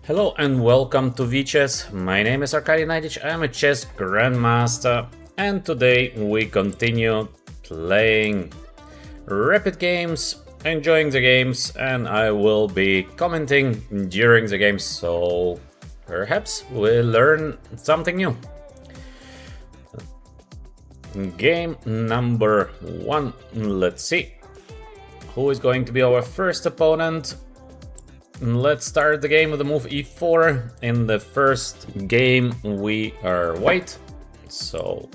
Hello and welcome to VChess. My name is Naiditsch, I am a chess grandmaster, and today we continue playing rapid games, enjoying the games, and I will be commenting during the games, so perhaps we'll learn something new. Game number 1, let's see. Who is going to be our first opponent? Let's start the game with the move e4. In the first game we are white, so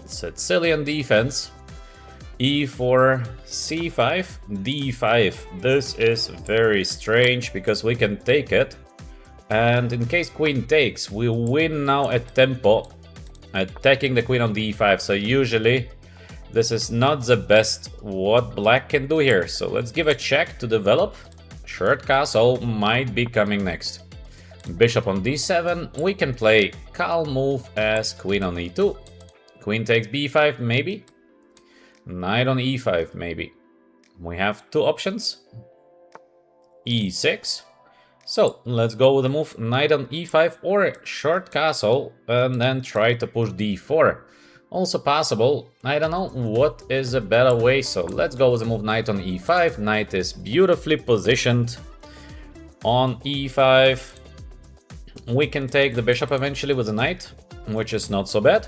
Sicilian defense. e4, c5, d5. This is very strange because we can take it, and in case queen takes, we win now at tempo, attacking the queen on d5. So usually this is not the best what black can do here. So let's give a check to develop. Short castle might be coming next. Bishop on d7, we can play calm move as queen on e2. Queen takes b5 maybe. Knight on e5 maybe. We have two options. e6. So let's go with the move knight on e5 or short castle and then try to push d4. Also possible, I don't know what is a better way, so let's go with the move knight on e5. Knight is beautifully positioned on e5. We can take the bishop eventually with the knight, which is not so bad.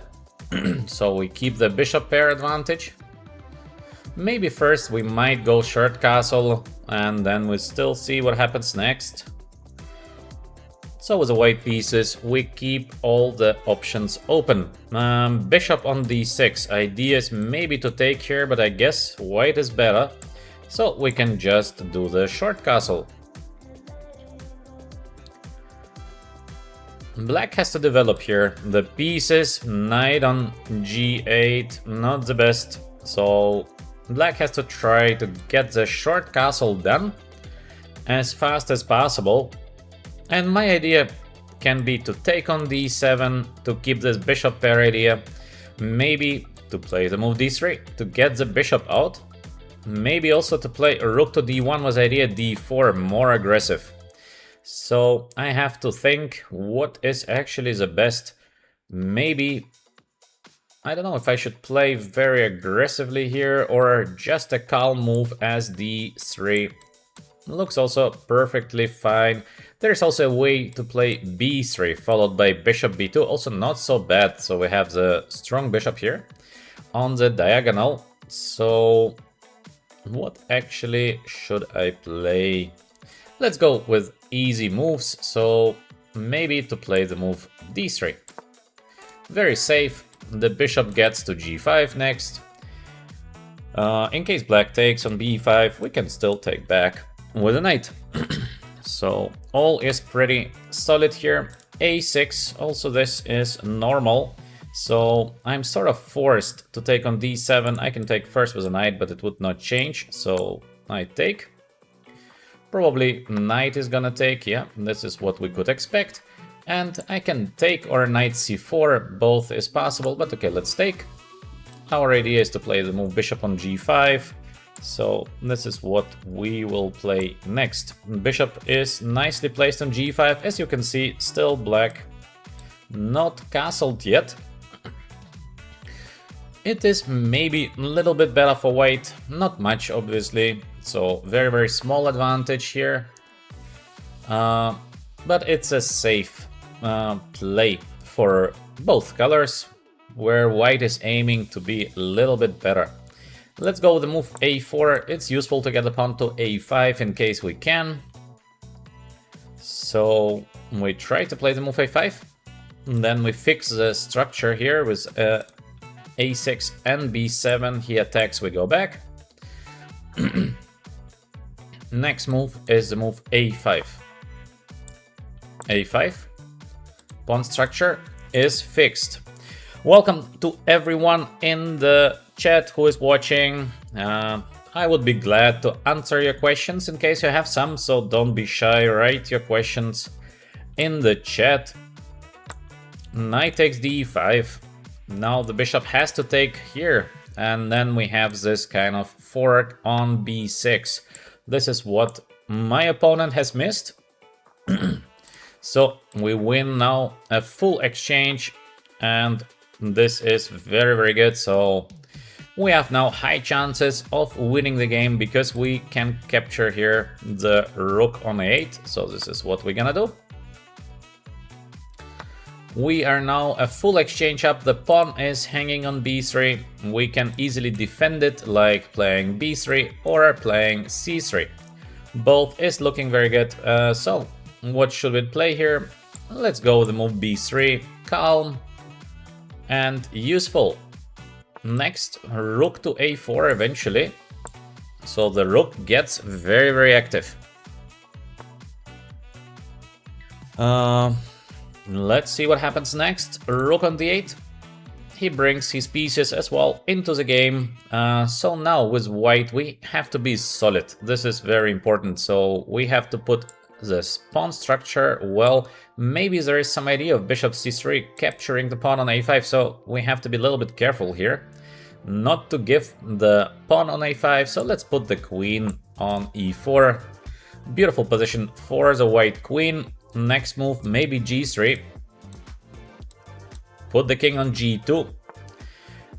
So we keep the bishop pair advantage. Maybe first we might go short castle and then we still see what happens next. So with the white pieces, we keep all the options open. Bishop on d6. Idea is maybe to take here, but I guess white is better. So we can just do the short castle. Black has to develop here. The pieces, knight on g8, not the best. So black has to try to get the short castle done as fast as possible. And my idea can be to take on d7 to keep this bishop pair idea. Maybe to play the move d3 to get the bishop out. Maybe also to play rook to d1 was idea d4, more aggressive. So I have to think what is actually the best. Maybe, I don't know if I should play very aggressively here or just a calm move as d3. Looks also perfectly fine. There's also a way to play b3 followed by bishop b2, also not so bad. So we have the strong bishop here on the diagonal. So what actually should I play? Let's go with easy moves. So maybe to play the move d3. Very safe. The bishop gets to g5 next. In case black takes on b5, we can still take back with a knight. So all is pretty solid here. a6, also this is normal. So I'm sort of forced to take on d7. I can take first with a knight, but it would not change. So knight take. Probably knight is gonna take, yeah, this is what we could expect. And I can take or knight c4, both is possible, but okay, let's take. Our idea is to play the move bishop on g5. So this is what we will play next. Bishop is nicely placed on g5. As you can see, still black not castled yet. It is maybe a little bit better for white, not much obviously. So very small advantage here. But it's a safe play for both colors, where white is aiming to be a little bit better. Let's go with the move a4. It's useful to get the pawn to a5 in case we can. So we try to play the move a5. And then we fix the structure here with a6 and b7. He attacks, we go back. Next move is the move a5. a5. Pawn structure is fixed. Welcome to everyone in the chat who is watching. I would be glad to answer your questions in case you have some, so don't be shy, write your questions in the chat. Knight takes d5. Now the bishop has to take here, and then we have this kind of fork on b6. This is what my opponent has missed. So we win now a full exchange, and this is very, very good. So we have now high chances of winning the game because we can capture here the rook on a8. So this is what we're gonna do. We are now a full exchange up. The pawn is hanging on b3. We can easily defend it like playing b3 or playing c3. Both is looking very good. So what should we play here? Let's go with the move b3. Calm and useful. Next, rook to a4 eventually. So the rook gets very, very active. Let's see what happens next. Rook on d8. He brings his pieces as well into the game. So now with white we have to be solid. This is very important. So we have to put this pawn structure well. Maybe there is some idea of bishop c3 capturing the pawn on a5. So we have to be a little bit careful here not to give the pawn on a5. So let's put the queen on e4. Beautiful position for the white queen. Next move, maybe g3. Put the king on g2.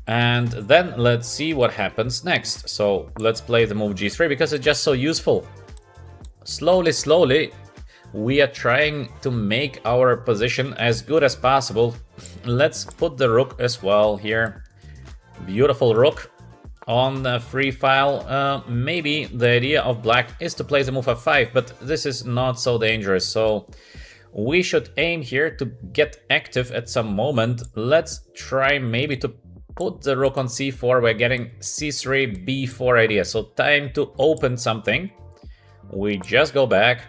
And then let's see what happens next. So let's play the move g3 because it's just so useful. Slowly, we are trying to make our position as good as possible. Let's put the rook as well here. Beautiful rook on the free file. Maybe the idea of black is to play the move f5, but this is not so dangerous. So we should aim here to get active at some moment. Let's try maybe to put the rook on c4. We're getting c3, b4 idea. So time to open something. We just go back.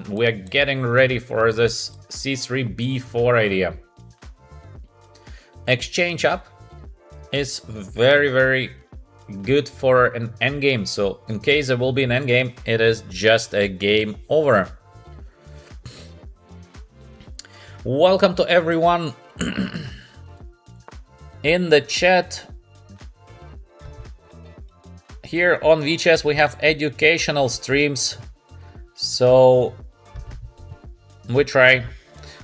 We're getting ready for this c3, b4 idea. Exchange up is very, very good for an endgame. So in case there will be an endgame, it is just a game over. Welcome to everyone in the chat. Here on VChess we have educational streams, so we try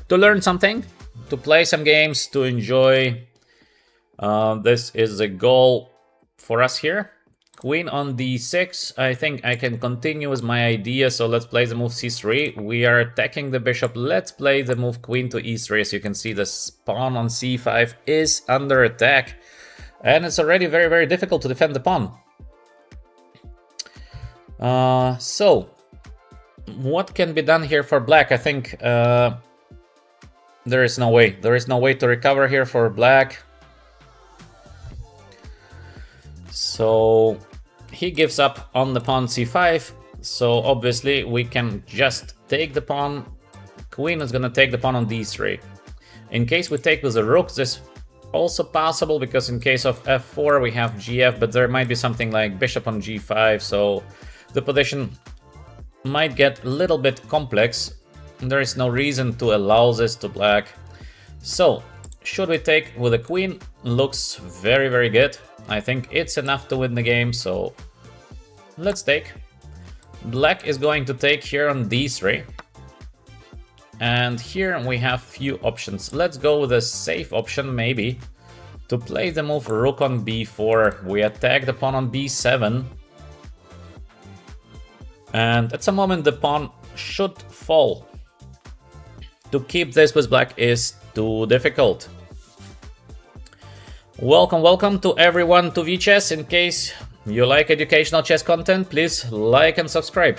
to learn something, to play some games, to enjoy. This is the goal for us here. Queen on d6. I think I can continue with my idea, so let's play the move c3. We are attacking the bishop. Let's play the move queen to e3. As you can see, the pawn on c5 is under attack, and it's already very, very difficult to defend the pawn. So what can be done here for black? I think there is no way. There is no way to recover here for black. So he gives up on the pawn c5. So obviously we can just take the pawn. Queen is gonna take the pawn on d3. In case we take with the rook, this also possible, because in case of f4 we have gf, but there might be something like bishop on g5. So the position might get a little bit complex. There is no reason to allow this to black. So should we take with the queen? Looks very, very good. I think it's enough to win the game, so let's take. Black is going to take here on d3. And here we have few options. Let's go with a safe option, maybe, to play the move rook on b4. We attack the pawn on b7. And at some moment the pawn should fall. To keep this with black is too difficult. Welcome to everyone to VChess. In case you like educational chess content, please like and subscribe.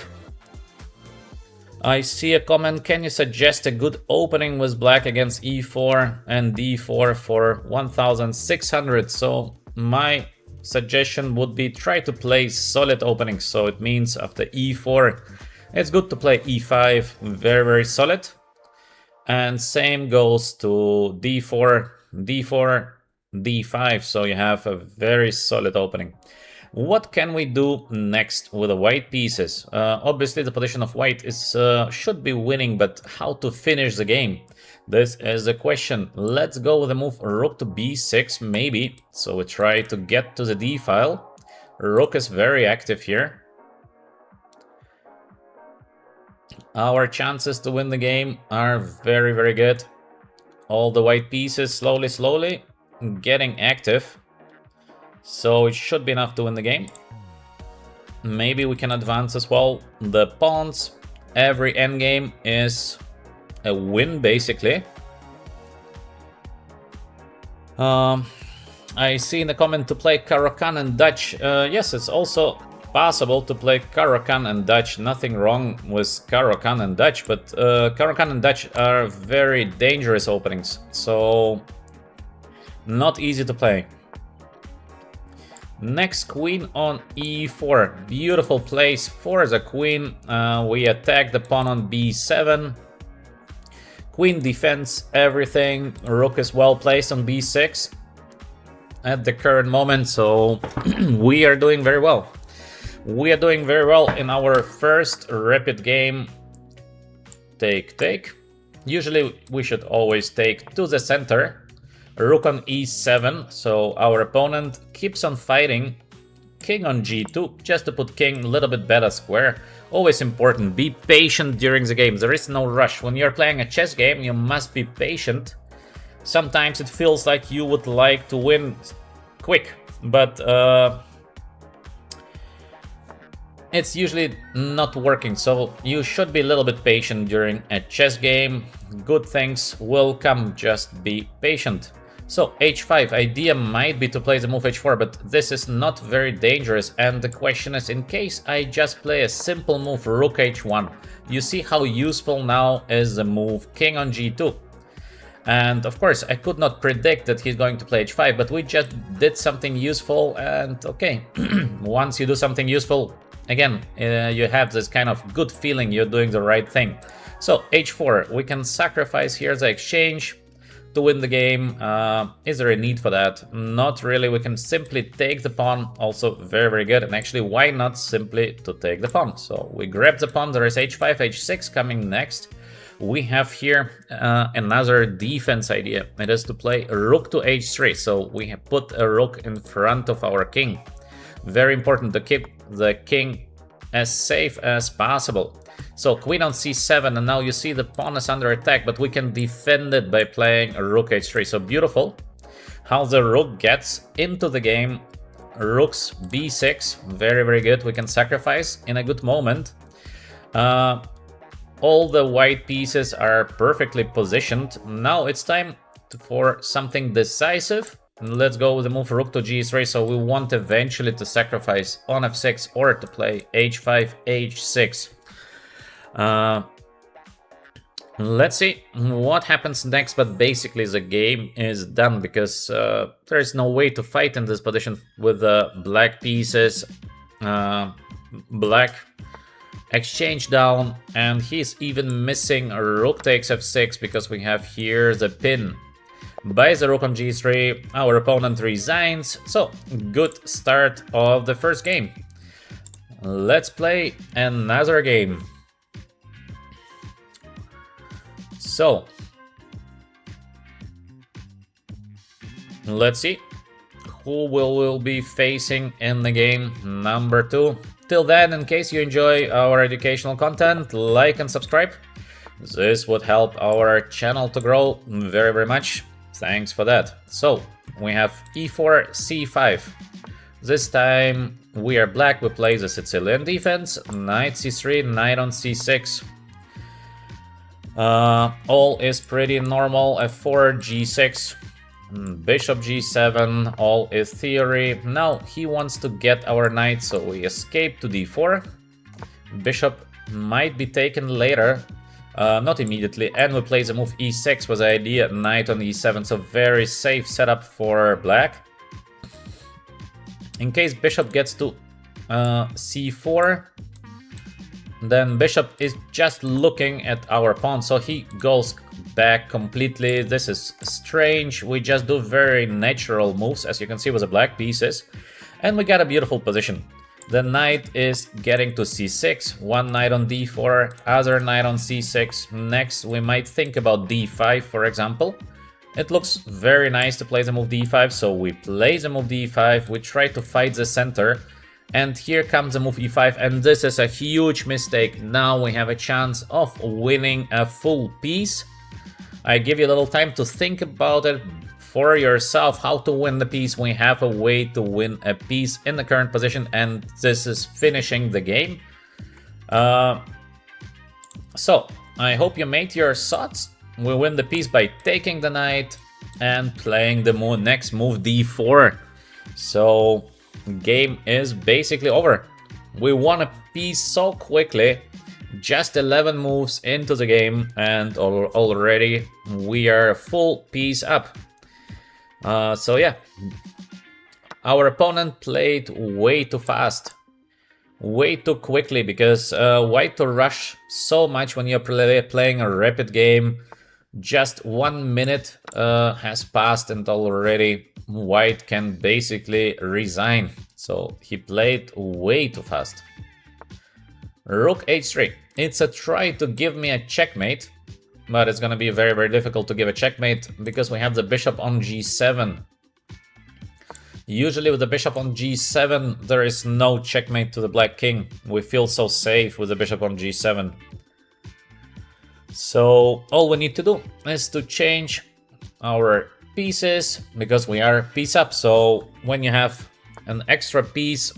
I see a comment. Can you suggest a good opening with black against e4 and d4 for 1600? So my suggestion would be try to play solid openings. So it means after e4, it's good to play e5, very, very solid. And same goes to d4, d4, d5, so you have a very solid opening. What can we do next with the white pieces? Obviously the position of white is should be winning, but how to finish the game? This is the question. Let's go with the move rook to b6 maybe. So we try to get to the d file. Rook is very active here. Our chances to win the game are very, very good. All the white pieces slowly getting active. So it should be enough to win the game. Maybe we can advance as well. The pawns, every endgame is a win, basically. I see in the comment to play Caro-Kann and Dutch. Yes, it's also possible to play Caro-Kann and Dutch. Nothing wrong with Caro-Kann and Dutch, but Caro-Kann and Dutch are very dangerous openings, so not easy to play. Next, queen on e4. Beautiful place for the queen. We attack the pawn on b7. Queen defends everything. Rook is well placed on b6 at the current moment, so we are doing very well. We are doing very well in our first rapid game. Take. Usually we should always take to the center. Rook on e7, so our opponent keeps on fighting. King on g2, just to put king a little bit better square. Always important, be patient during the game. There is no rush. When you're playing a chess game, you must be patient. Sometimes it feels like you would like to win quick, but it's usually not working, so you should be a little bit patient during a chess game. Good things will come, just be patient. So h5, idea might be to play the move h4, but this is not very dangerous, and the question is, in case I just play a simple move rook h1, you see how useful now is the move king on g2. And of course, I could not predict that he's going to play h5, but we just did something useful, and okay, once you do something useful, again, you have this kind of good feeling you're doing the right thing. So h4, we can sacrifice here the exchange to win the game. Is there a need for that? Not really. We can simply take the pawn, also very, very good. And actually, why not simply to take the pawn? So we grab the pawn, there is h5, h6 coming next. We have here another defense idea. It is to play rook to h3. So we have put a rook in front of our king. Very important to keep the king as safe as possible. So queen on c7, and now you see the pawn is under attack, but we can defend it by playing rook h3. So beautiful how the rook gets into the game. Rooks b6, very, very good. We can sacrifice in a good moment. All the white pieces are perfectly positioned. Now it's time for something decisive. Let's go with the move rook to g3. So we want eventually to sacrifice on f6 or to play h5, h6. Let's see what happens next, but basically the game is done because there is no way to fight in this position with the black pieces. Black exchange down, and he's even missing rook takes f6 because we have here the pin. Buys the rook on g3, our opponent resigns, so good start of the first game. Let's play another game. So, let's see who will be facing in the game number 2. Till then, in case you enjoy our educational content, like and subscribe. This would help our channel to grow very, very much. Thanks for that. So, we have e4, c5. This time we are black, we play the Sicilian defense, knight c3, knight on c6. All is pretty normal, f4, g6, bishop g7, all is theory. Now he wants to get our knight, so we escape to d4. Bishop might be taken later, not immediately, and we play the move e6 with the idea knight on e7, so very safe setup for black. In case bishop gets to c4, then bishop is just looking at our pawn, so he goes back completely. This is strange. We just do very natural moves, as you can see with the black pieces, and we got a beautiful position. The knight is getting to c6, one knight on d4, other knight on c6. Next, we might think about d5, for example. It looks very nice to play the move d5, so we play the move d5, we try to fight the center, And here comes the move e5, and this is a huge mistake. Now we have a chance of winning a full piece. I give you a little time to think about it for yourself, how to win the piece. We have a way to win a piece in the current position, and this is finishing the game. So, I hope you made your thoughts. We win the piece by taking the knight and playing the next move d4. So, game is basically over. We won a piece so quickly, just 11 moves into the game, and already we are a full piece up. So yeah, our opponent played way too fast. Way too quickly, because why to rush so much when you're playing a rapid game? Just 1 minute has passed and already White can basically resign. So he played way too fast. Rook h3. It's a try to give me a checkmate, but it's gonna be very, very difficult to give a checkmate because we have the bishop on g7. Usually with the bishop on g7, there is no checkmate to the black king. We feel so safe with the bishop on g7. So all we need to do is to change our pieces, because we are piece up. So when you have an extra piece,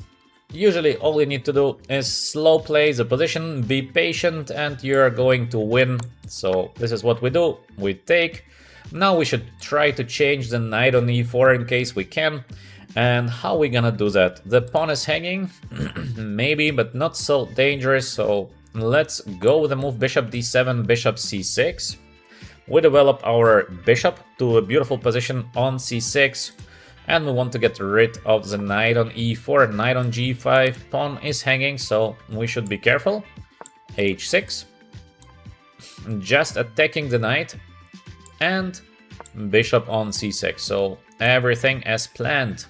usually all you need to do is slow play the position, be patient, and you're going to win. So this is what we do. We take. Now we should try to change the knight on e4 in case we can. And how are we gonna do that? The pawn is hanging, maybe, but not so dangerous. So let's go with the move bishop d7, bishop c6. We develop our bishop to a beautiful position on c6. And we want to get rid of the knight on e4, knight on g5, pawn is hanging, so we should be careful. h6. Just attacking the knight. And bishop on c6, so everything as planned.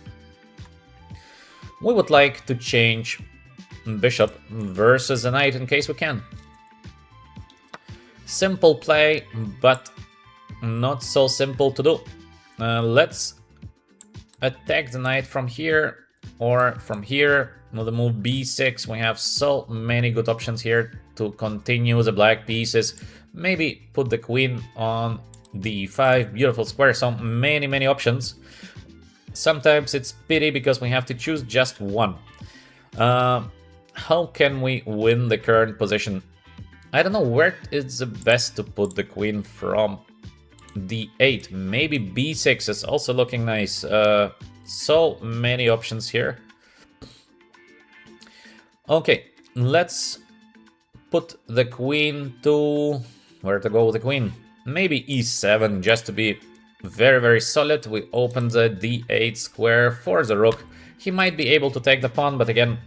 We would like to change bishop versus the knight in case we can. Simple play, but not so simple to do. Let's attack the knight from here or from here. With the move b6, we have so many good options here to continue the black pieces. Maybe put the queen on d5, beautiful square, so many options. Sometimes it's pity because we have to choose just one. How can we win the current position? I don't know where is the best to put the queen from. d8, maybe b6 is also looking nice. So many options here. Okay, let's put the queen to... where to go with the queen? Maybe e7, just to be very solid. We open the d8 square for the rook. He might be able to take the pawn, but again,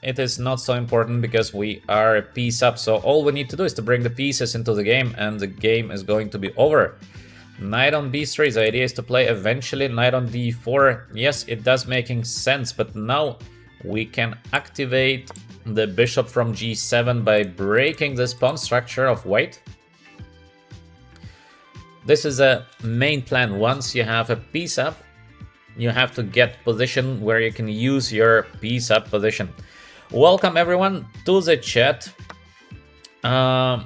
it is not so important because we are a piece up. So all we need to do is to bring the pieces into the game, and the game is going to be over. Knight on b3, the idea is to play eventually knight on d4. Yes, it does making sense, but now we can activate the bishop from g7 by breaking this pawn structure of white. This is a main plan. Once you have a piece up, you have to get position where you can use your piece up position. Welcome everyone to the chat. I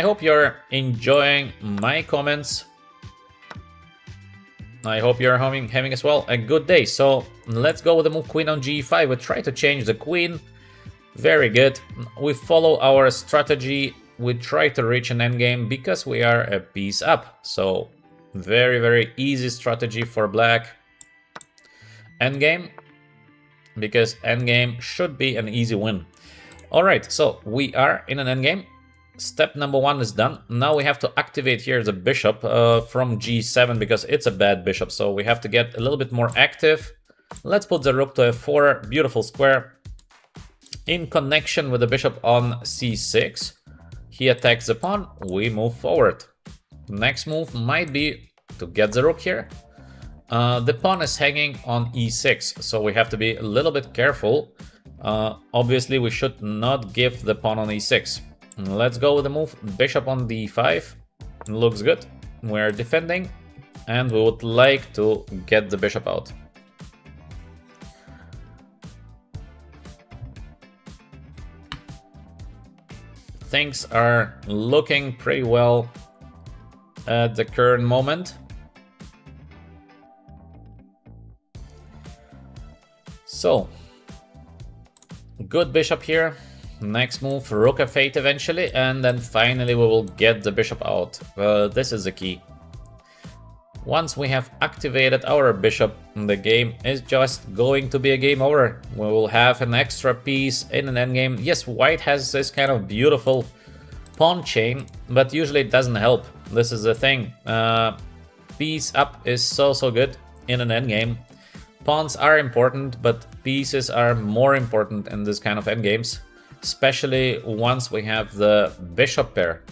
hope you're enjoying my comments. I hope you're having as well a good day. So let's go with the move queen on g5. We try to change the queen. Very good. We follow our strategy. We try to reach an endgame because we are a piece up. So very easy strategy for black. Endgame, because endgame should be an easy win. Alright, so we are in an endgame. Step number 1 is done. Now we have to activate here the bishop from g7 because it's a bad bishop. So we have to get a little bit more active. Let's put the rook to f4, beautiful square. In connection with the bishop on c6. He attacks the pawn, we move forward. Next move might be to get the rook here. The pawn is hanging on e6, so we have to be a little bit careful. Obviously, we should not give the pawn on e6. Let's go with the move bishop on d5. Looks good. We're defending, and we would like to get the bishop out. things are looking pretty well at the current moment. So, good bishop here. Next move, rook f8 eventually, and then finally we will get the bishop out. This is the key. Once we have activated our bishop, the game is just going to be a game over. We will have an extra piece in an endgame. Yes, white has this kind of beautiful pawn chain, but usually it doesn't help. This is the thing. Piece up is so good in an endgame. Pawns are important, but pieces are more important in this kind of endgames, especially once we have the bishop pair.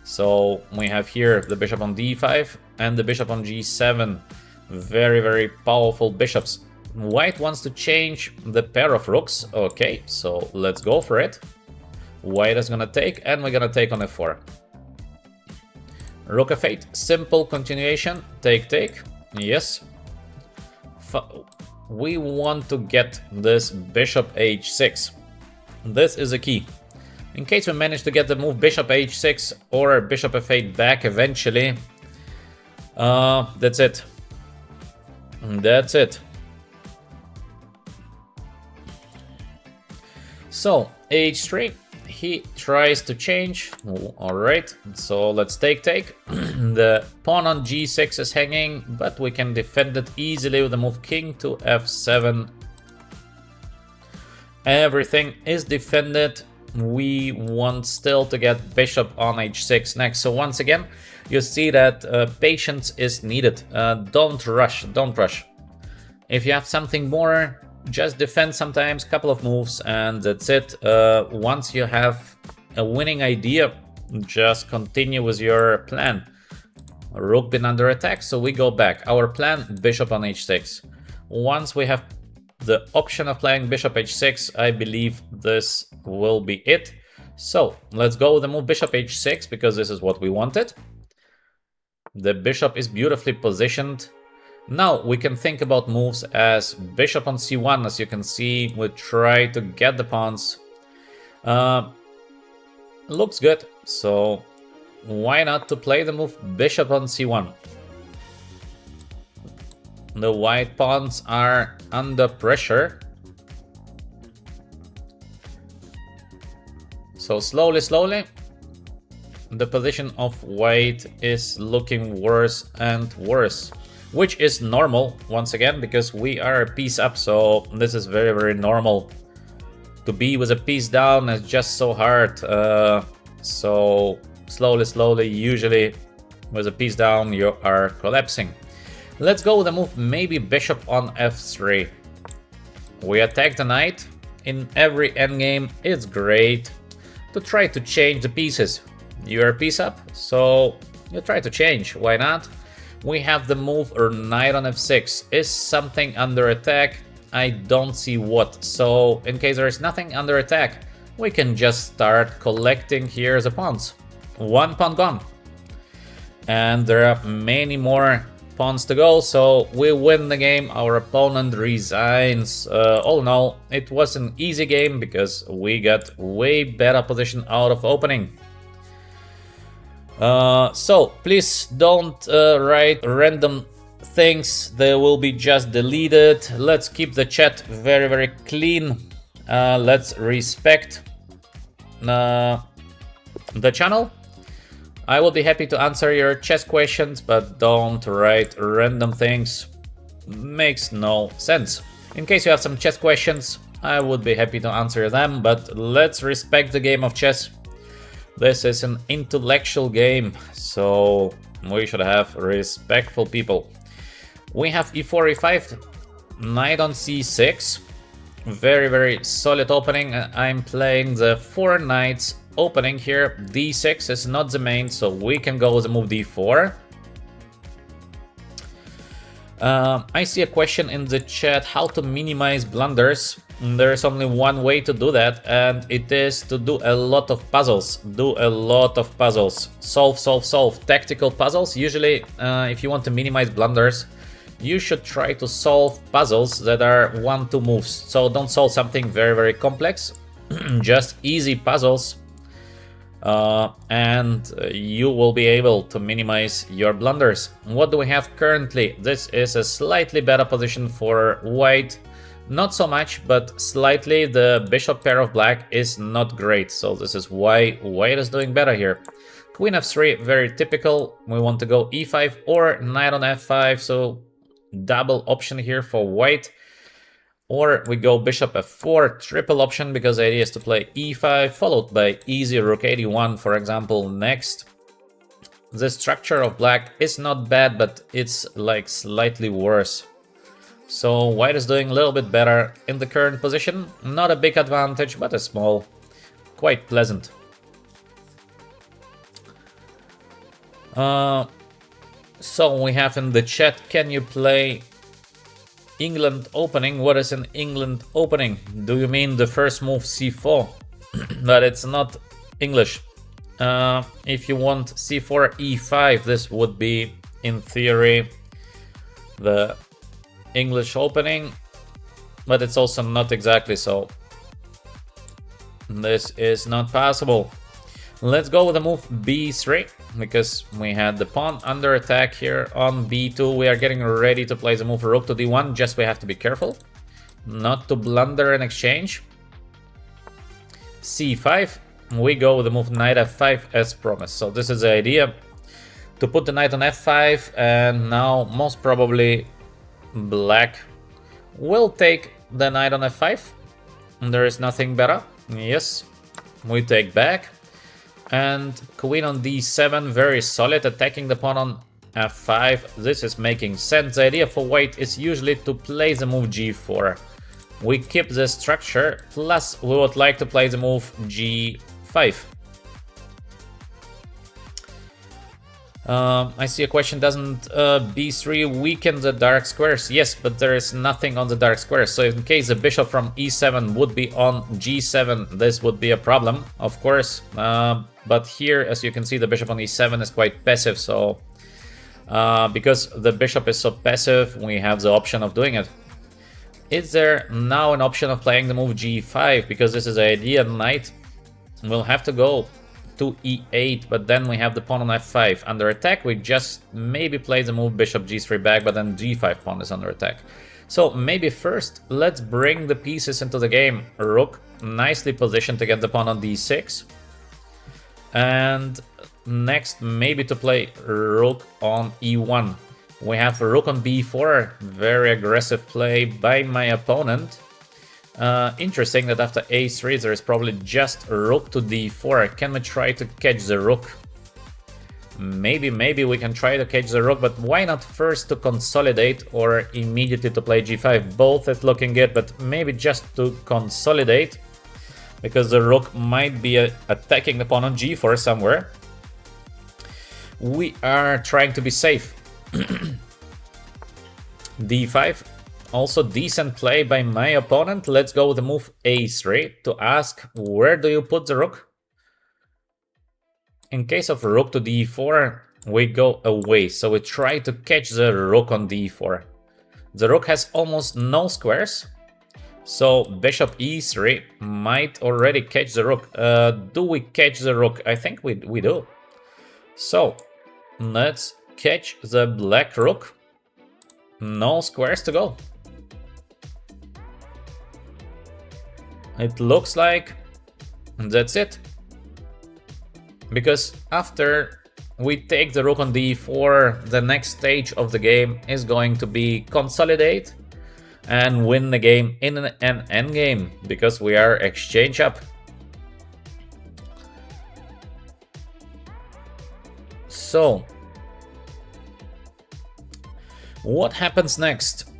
So we have here the bishop on d5 and the bishop on g7. Very powerful bishops. White wants to change the pair of rooks. Okay, so let's go for it. White is gonna take, and we're gonna take on f4. Rook f8, simple continuation. Take. Yes. We want to get this bishop h6. This is a key. In case we manage to get the move bishop h6 or bishop f8 back eventually, that's it. That's it. So, h3, he tries to change. Alright, so let's take. The pawn on g6 is hanging, but we can defend it easily with the move king to f7. Everything is defended. We want still to get bishop on h6 next. So once again, you see that patience is needed. Don't rush. If you have something more, just defend sometimes, couple of moves, and that's it. Once you have a winning idea, just continue with your plan. Rook been under attack, so we go back. Our plan, bishop on h6. Once we have the option of playing bishop h6, I believe this will be it. So let's go with the move bishop h6, because this is what we wanted. The bishop is beautifully positioned. Now we can think about moves as bishop on c1. As you can see, we try to get the pawns. Looks good, so why not to play the move bishop on c1? The white pawns are under pressure. So slowly, the position of white is looking worse and worse. Which is normal, once again, because we are a piece up, so this is very normal. To be with a piece down is just so hard. So slowly, usually with a piece down, you are collapsing. Let's go with a move, maybe bishop on f3. We attack the knight. In every endgame, it's great to try to change the pieces. You're a piece up, so you try to change. Why not? We have the move or knight on f6. Is something under attack? I don't see what. So in case there is nothing under attack, we can just start collecting here the pawns. One pawn gone. And there are many more pawns to go, so we win the game. Our opponent resigns. All in all, it was an easy game because we got way better position out of opening. So please don't write random things, they will be just deleted. Let's keep the chat very clean. Let's respect the channel. I will be happy to answer your chess questions, but don't write random things. Makes no sense. In case you have some chess questions, I would be happy to answer them, but let's respect the game of chess. This is an intellectual game, so we should have respectful people. We have e4, e5, knight on c6. Very solid opening. I'm playing the 4 knights opening here. d6 is not the main, so we can go with the move d4. I see a question in the chat, how to minimize blunders. There's only one way to do that, and it is to do a lot of puzzles. Solve. Tactical puzzles. Usually, if you want to minimize blunders, you should try to solve puzzles that are 1-2 moves. So don't solve something very complex. Just easy puzzles. and you will be able to minimize your blunders. What do we have currently? This is a slightly better position for white. Not so much, but slightly. The bishop pair of black is not great, so this is why white is doing better here. Queen f3, very typical. We want to go e5 or knight on f5, so double option here for white. Or we go bishop f4, triple option, because the idea is to play e5, followed by easy rook 81, for example, next. The structure of black is not bad, but it's like slightly worse. So white is doing a little bit better in the current position. Not a big advantage, but a small, quite pleasant. So we have in the chat, can you play England opening? What is an England opening? Do you mean the first move c4? But it's not English. If you want c4 e5, this would be in theory the English opening, but it's also not exactly so. This is not possible. Let's go with the move b3, because we had the pawn under attack here on b2. We are getting ready to play the move rook to d1, just we have to be careful not to blunder in exchange. c5, we go with the move knight f5 as promised. So this is the idea, to put the knight on f5, and now most probably black will take the knight on f5. There is nothing better. Yes, we take back. And queen on d7, very solid, attacking the pawn on f5. This is making sense. The idea for white is usually to play the move g4. We keep the structure, plus we would like to play the move g5. I see a question, doesn't b3 weaken the dark squares? Yes, but there is nothing on the dark squares. So in case the bishop from e7 would be on g7, this would be a problem, of course. But here, as you can see, the bishop on e7 is quite passive. So because the bishop is so passive, we have the option of doing it. Is there now an option of playing the move g5? Because this is the idea, knight will have to go to e8, but then we have the pawn on f5 under attack. We just maybe play the move bishop g3 back, but then g5 pawn is under attack. So maybe first let's bring the pieces into the game. Rook nicely positioned to get the pawn on d6, and next maybe to play rook on e1. We have rook on b4, very aggressive play by my opponent. Interesting that after a3 there is probably just rook to d4. Can we try to catch the rook? Maybe we can try to catch the rook, but why not first to consolidate or immediately to play g5? Both is looking good, but maybe just to consolidate, because the rook might be attacking the pawn on g4 somewhere. We are trying to be safe. d5. Also decent play by my opponent. Let's go with the move a3 to ask, where do you put the rook? In case of rook to d4, we go away. So we try to catch the rook on d4. The rook has almost no squares. So bishop e3 might already catch the rook. Do we catch the rook? I think we do. So let's catch the black rook. No squares to go. It looks like that's it. Because after we take the rook on d4, the next stage of the game is going to be consolidate and win the game in an endgame, because we are exchange up. So what happens next?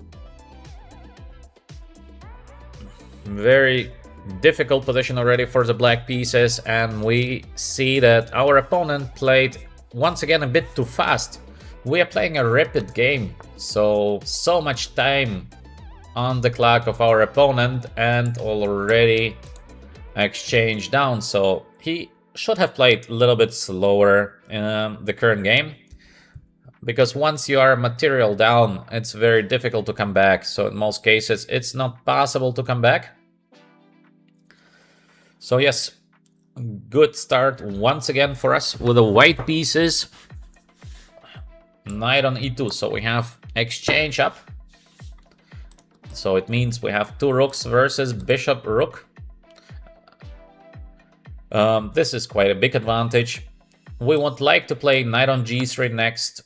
Very difficult position already for the black pieces, and we see that our opponent played once again a bit too fast. We are playing a rapid game, so much time on the clock of our opponent and already exchange down. So he should have played a little bit slower in the current game, because once you are material down, it's very difficult to come back. So in most cases, it's not possible to come back. So yes, Good start once again for us with the white pieces. Knight on e2, so we have exchange up. So it means we have 2 rooks versus bishop rook. This is quite a big advantage. We would like to play knight on g3 next.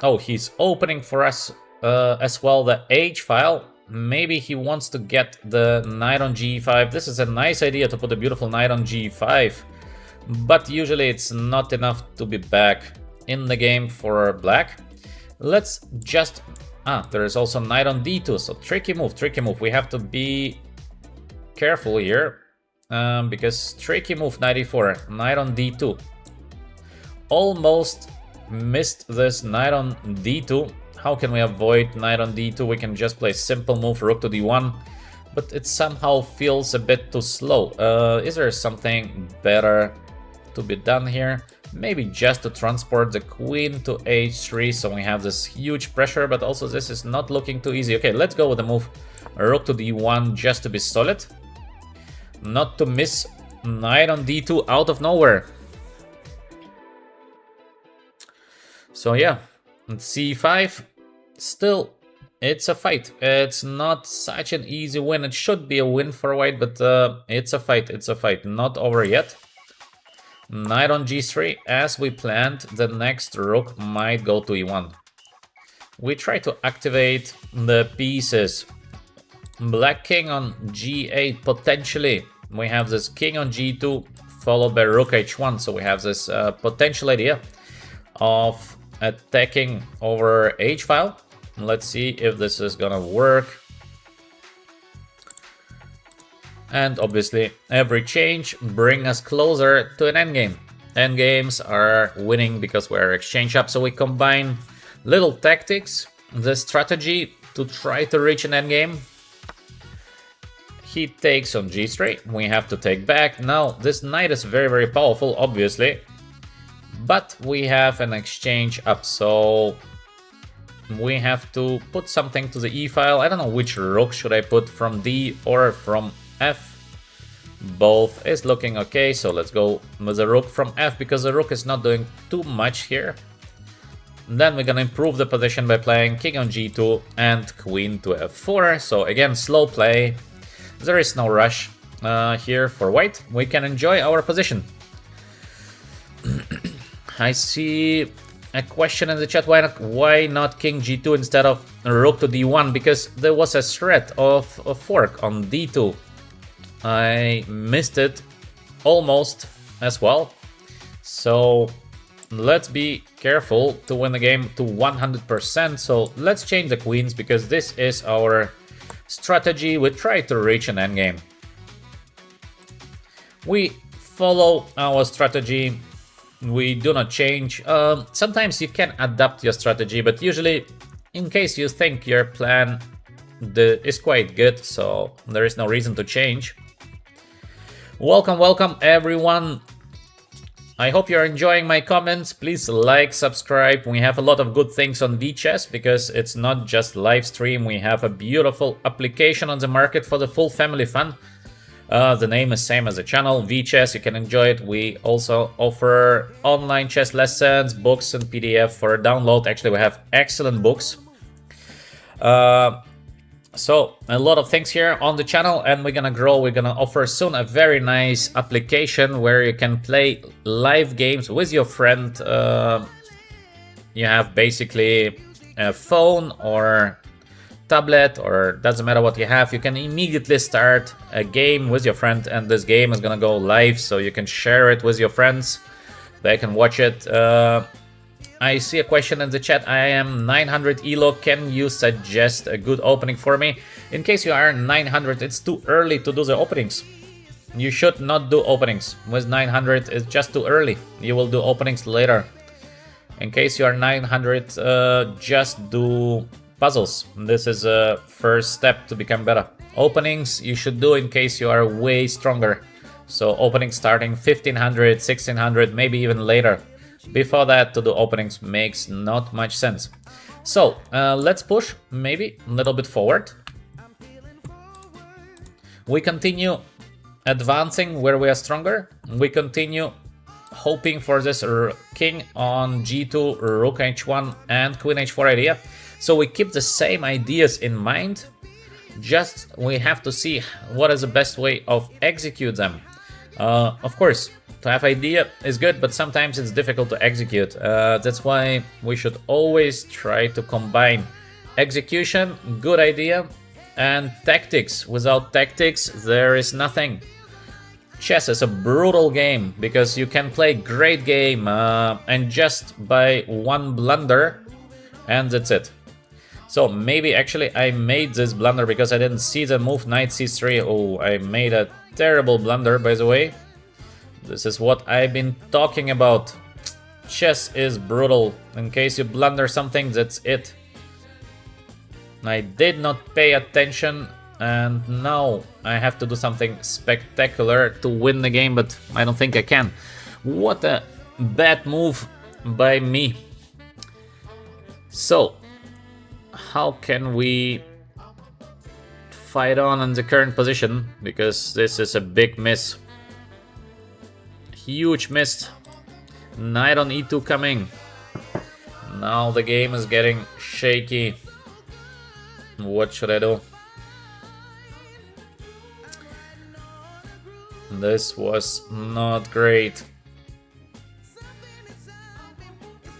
Oh, he's opening for us as well the h file. Maybe he wants to get the knight on g5. This is a nice idea to put a beautiful knight on g5. But usually it's not enough to be back in the game for black. Let's just... there is also knight on d2. So tricky move, tricky move. We have to be careful here. Because tricky move, knight e4, knight on d2. Almost missed this knight on d2. How can we avoid knight on d2? We can just play simple move, rook to d1. But it somehow feels a bit too slow. Is there something better to be done here? Maybe just to transport the queen to h3, so we have this huge pressure, but also this is not looking too easy. Okay, let's go with the move rook to d1 just to be solid. Not to miss knight on d2 out of nowhere. So yeah, c5, still, it's a fight. It's not such an easy win. It should be a win for white, but it's a fight, it's a fight. Not over yet. Knight on g3, as we planned, the next rook might go to e1. We try to activate the pieces. Black king on g8, potentially. We have this king on g2, followed by rook h1, so we have this potential idea of attacking over h-file. Let's see if this is gonna work. And obviously, every change brings us closer to an endgame. Endgames are winning because we're exchange up, so we combine little tactics, the strategy to try to reach an endgame. He takes on g3, we have to take back. Now, this knight is very, very powerful, obviously. But we have an exchange up, so we have to put something to the e-file. I don't know which rook should I put, from d or from f. Both is looking okay, so let's go with the rook from f, because the rook is not doing too much here. Then we're gonna improve the position by playing king on g2 and queen to f4. So again, slow play. There is no rush here for white. We can enjoy our position. I see a question in the chat, why not king g2 instead of rook to d1? Because there was a threat of a fork on d2. I missed it almost as well. So let's be careful to win the game to 100%. So let's change the queens, because this is our strategy. We try to reach an endgame. We follow our strategy. We do not change. Sometimes you can adapt your strategy, but usually, in case you think your plan is quite good, so there is no reason to change. Welcome, welcome everyone. I hope you're enjoying my comments. Please like, subscribe. We have a lot of good things on VChess, because it's not just live stream. We have a beautiful application on the market for the full family fun. The name is same as the channel, VChess. You can enjoy it. We also offer online chess lessons, books and PDF for download. Actually, we have excellent books. So a lot of things here on the channel, and we're gonna grow. We're gonna offer soon a very nice application where you can play live games with your friend. You have basically a phone or tablet, or doesn't matter what you have. You can immediately start a game with your friend, and this game is gonna go live, so you can share it with your friends. They can watch it. I see a question in the chat. I am 900 elo. Can you suggest a good opening for me? In case you are 900, it's too early to do the openings. You should not do openings. With 900, it's just too early. You will do openings later. In case you are 900, just do puzzles. This is a first step to become better. Openings you should do in case you are way stronger. So openings starting 1500, 1600, maybe even later. Before that, to do openings makes not much sense. So let's push maybe a little bit forward. We continue advancing where we are stronger. We continue hoping for this king on g2, rook h1 and queen h4 idea. So we keep the same ideas in mind, just we have to see what is the best way of execute them. Of course, to have idea is good, but sometimes it's difficult to execute. That's why we should always try to combine execution, good idea, and tactics. Without tactics, there is nothing. Chess is a brutal game because you can play great game and just by one blunder, and that's it. So maybe actually I made this blunder because I didn't see the move knight c3. Oh, I made a terrible blunder, by the way. This is what I've been talking about. Chess is brutal. In case you blunder something, that's it. I did not pay attention and now I have to do something spectacular to win the game, but I don't think I can. What a bad move by me. So, how can we fight on in the current position? Because this is a big miss. Huge miss. Knight on e2 coming. Now the game is getting shaky. What should I do? This was not great.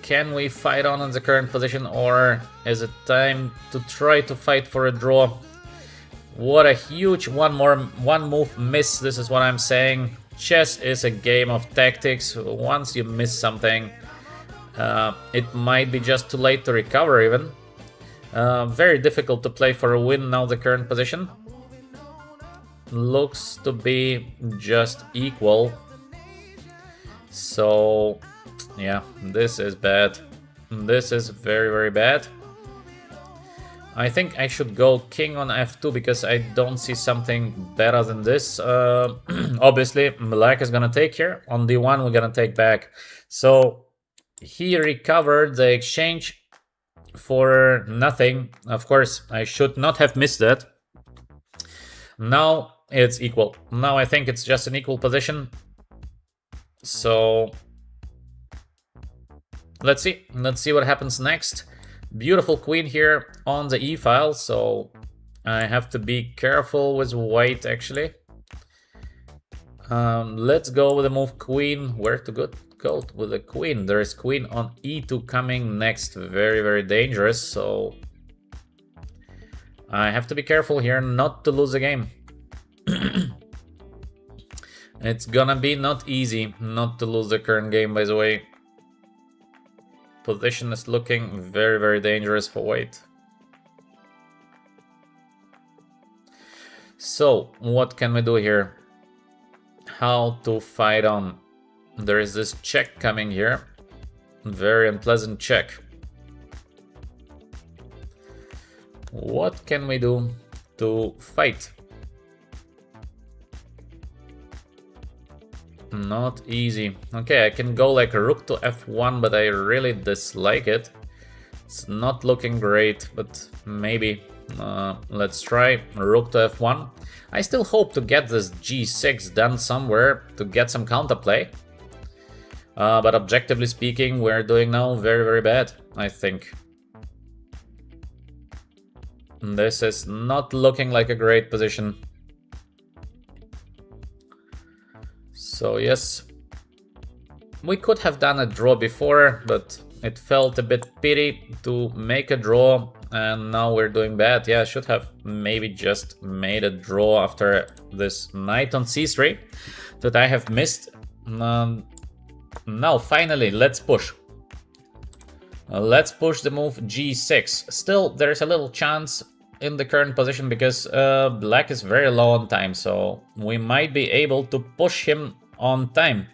Can we fight on in the current position, or is it time to try to fight for a draw? What a huge one move miss. This is what I'm saying. Chess is a game of tactics. Once you miss something, it might be just too late to recover even. Very difficult to play for a win now, the current position. Looks to be just equal. So, yeah, this is bad. This is very, very bad. I think I should go king on f2 because I don't see something better than this. Obviously, black is gonna take here. On d1, we're gonna take back. So he recovered the exchange for nothing. Of course, I should not have missed that. Now it's equal. Now I think it's just an equal position. So let's see. Let's see what happens next. Beautiful queen here on the e-file, so I have to be careful with white actually. Let's go with the move queen. Where to go with the queen? There is queen on e2 coming next. Very, very dangerous, so I have to be careful here not to lose the game. It's gonna be not easy not to lose the current game, by the way. Position is looking very, very dangerous for white. So, what can we do here? How to fight on? There is this check coming here. Very unpleasant check. What can we do to fight? Not easy. Okay, I can go like rook to f1, but I really dislike it. It's not looking great, but maybe. Let's try rook to f1. I still hope to get this g6 done somewhere to get some counterplay. But objectively speaking, we're doing now very, very bad, I think. This is not looking like a great position. So yes, we could have done a draw before, but it felt a bit pity to make a draw, and now we're doing bad. Yeah, I should have maybe just made a draw after this knight on c3 that I have missed. Now finally, let's push. Let's push the move g6. Still, there's a little chance in the current position because black is very low on time, so we might be able to push him on time.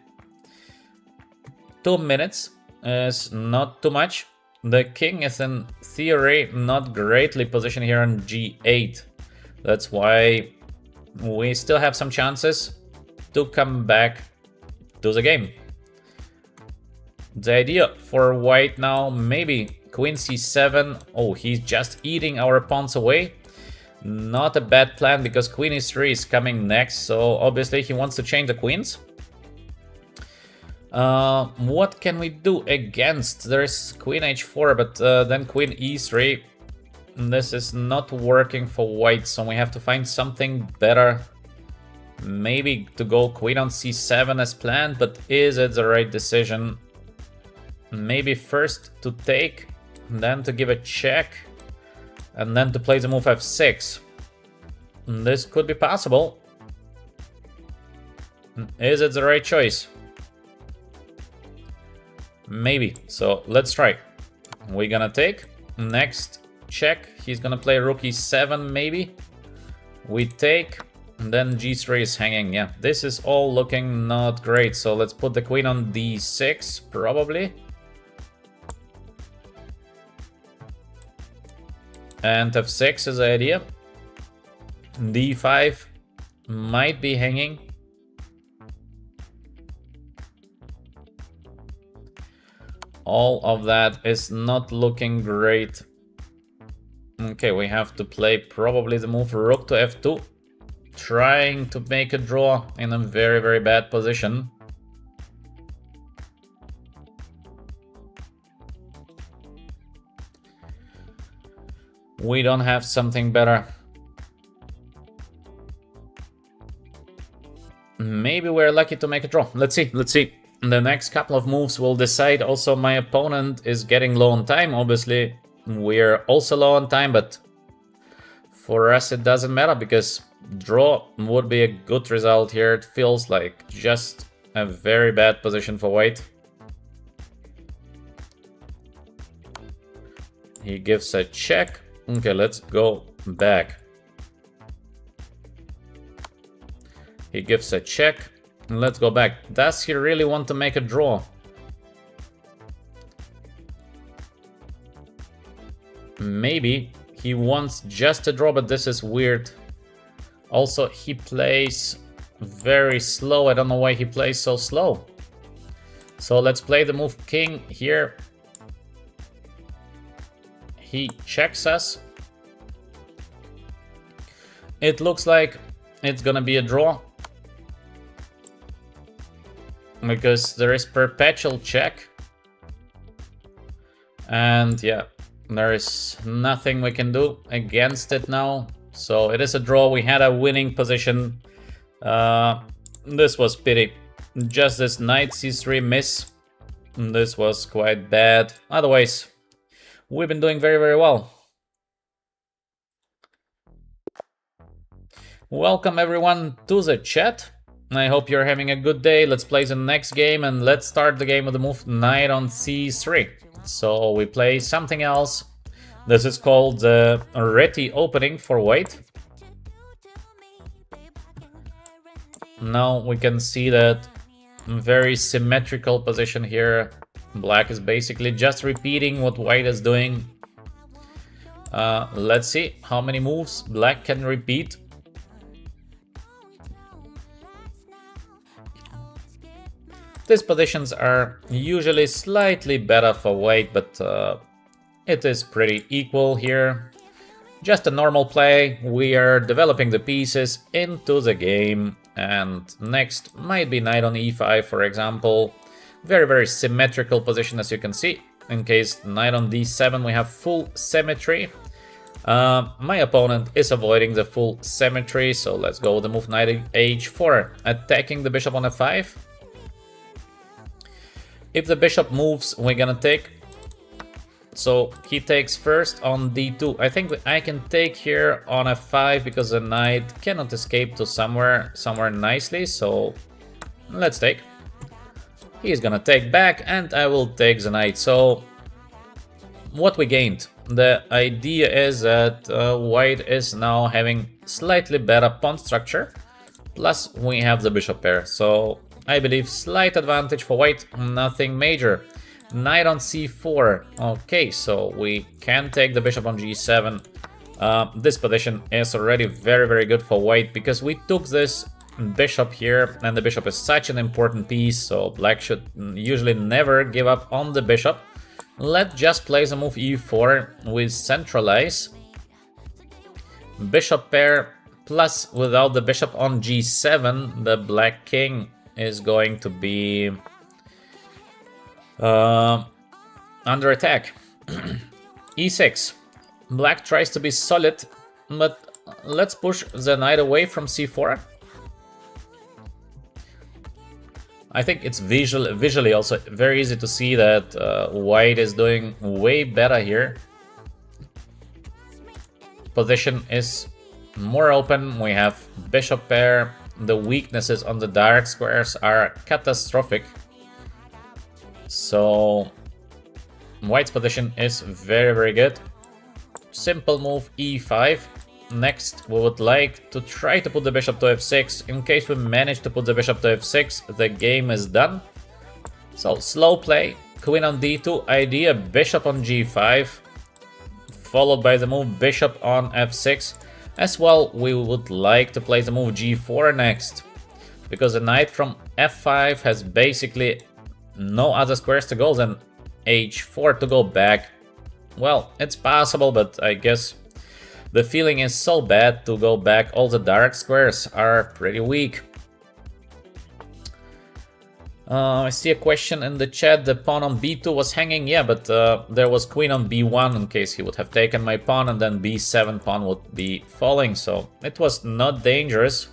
2 minutes is not too much. The king is in theory not greatly positioned here on g8. That's why we still have some chances to come back to the game. The idea for white now, maybe queen c7. Oh, he's just eating our pawns away. Not a bad plan because queen e3 is coming next, so obviously he wants to change the queens. What can we do against? There's queen h4, but then queen e3. This is not working for white, so we have to find something better. Maybe to go queen on c7 as planned, but is it the right decision? Maybe first to take, then to give a check, and then to play the move f6. This could be possible. Is it the right choice? Maybe. So let's try. We're gonna take. Next, check. He's gonna play rook e7 maybe. We take. And then g3 is hanging. Yeah, this is all looking not great. So let's put the queen on d6 probably. And f6 is the idea. d5 might be hanging. All of that is not looking great. Okay, we have to play probably the move rook to f2. Trying to make a draw in a very, very bad position. We don't have something better. Maybe we're lucky to make a draw. Let's see, let's see. The next couple of moves will decide. Also, my opponent is getting low on time. Obviously, we're also low on time, but for us it doesn't matter because draw would be a good result here. It feels like just a very bad position for white. He gives a check. Okay, let's go back. He gives a check. Let's go back. Does he really want to make a draw? Maybe he wants just a draw, but this is weird. Also, he plays very slow. I don't know why he plays so slow. So let's play the move king here. He checks us. It looks like it's gonna be a draw. Because there is perpetual check. And yeah, there is nothing we can do against it now. So it is a draw. We had a winning position. This was pity. Just this knight c3 miss. This was quite bad. Otherwise, we've been doing very, very well. Welcome everyone to the chat. I hope you're having a good day. Let's play the next game and let's start the game with the move knight on c3. So we play something else. This is called the Reti opening for white. Now we can see that very symmetrical position here. Black is basically just repeating what white is doing. Let's see how many moves black can repeat. These positions are usually slightly better for white, but it is pretty equal here. Just a normal play. We are developing the pieces into the game. And next might be knight on e5, for example. Very, very symmetrical position, as you can see. In case knight on d7, we have full symmetry. My opponent is avoiding the full symmetry, so let's go with the move knight h4, attacking the bishop on f5. If the bishop moves, we're gonna take. So he takes first on d2. I think I can take here on f5 because the knight cannot escape to somewhere nicely. So let's take. He's gonna take back and I will take the knight. So what we gained? The idea is that white is now having slightly better pawn structure. Plus we have the bishop pair. So I believe slight advantage for white, nothing major. Knight on c4. Okay, so we can take the bishop on g7. This position is already very, very good for white because we took this bishop here and the bishop is such an important piece, so black should usually never give up on the bishop. Let's just play the move e4 with centralize. bishop pair, plus without the bishop on g7, the black king is going to be under attack. e6. Black tries to be solid, but let's push the knight away from c4. I think it's visually also very easy to see that white is doing way better here. Position is more open. We have bishop pair. The weaknesses on the dark squares are catastrophic. So white's position is very good. Simple move e5. Next, we would like to try to put the bishop to f6. In case we manage to put the bishop to f6, the game is done. So slow play, queen on d2 idea, bishop on g5, followed by the move bishop on f6. As well, we would like to play the move g4 next, because the knight from f5 has basically no other squares to go than h4 to go back. Well, it's possible, but I guess the feeling is so bad to go back. All the dark squares are pretty weak. I see a question in the chat. The pawn on b2 was hanging. Yeah, but there was queen on b1 in case he would have taken my pawn, and then b7 pawn would be falling. So it was not dangerous.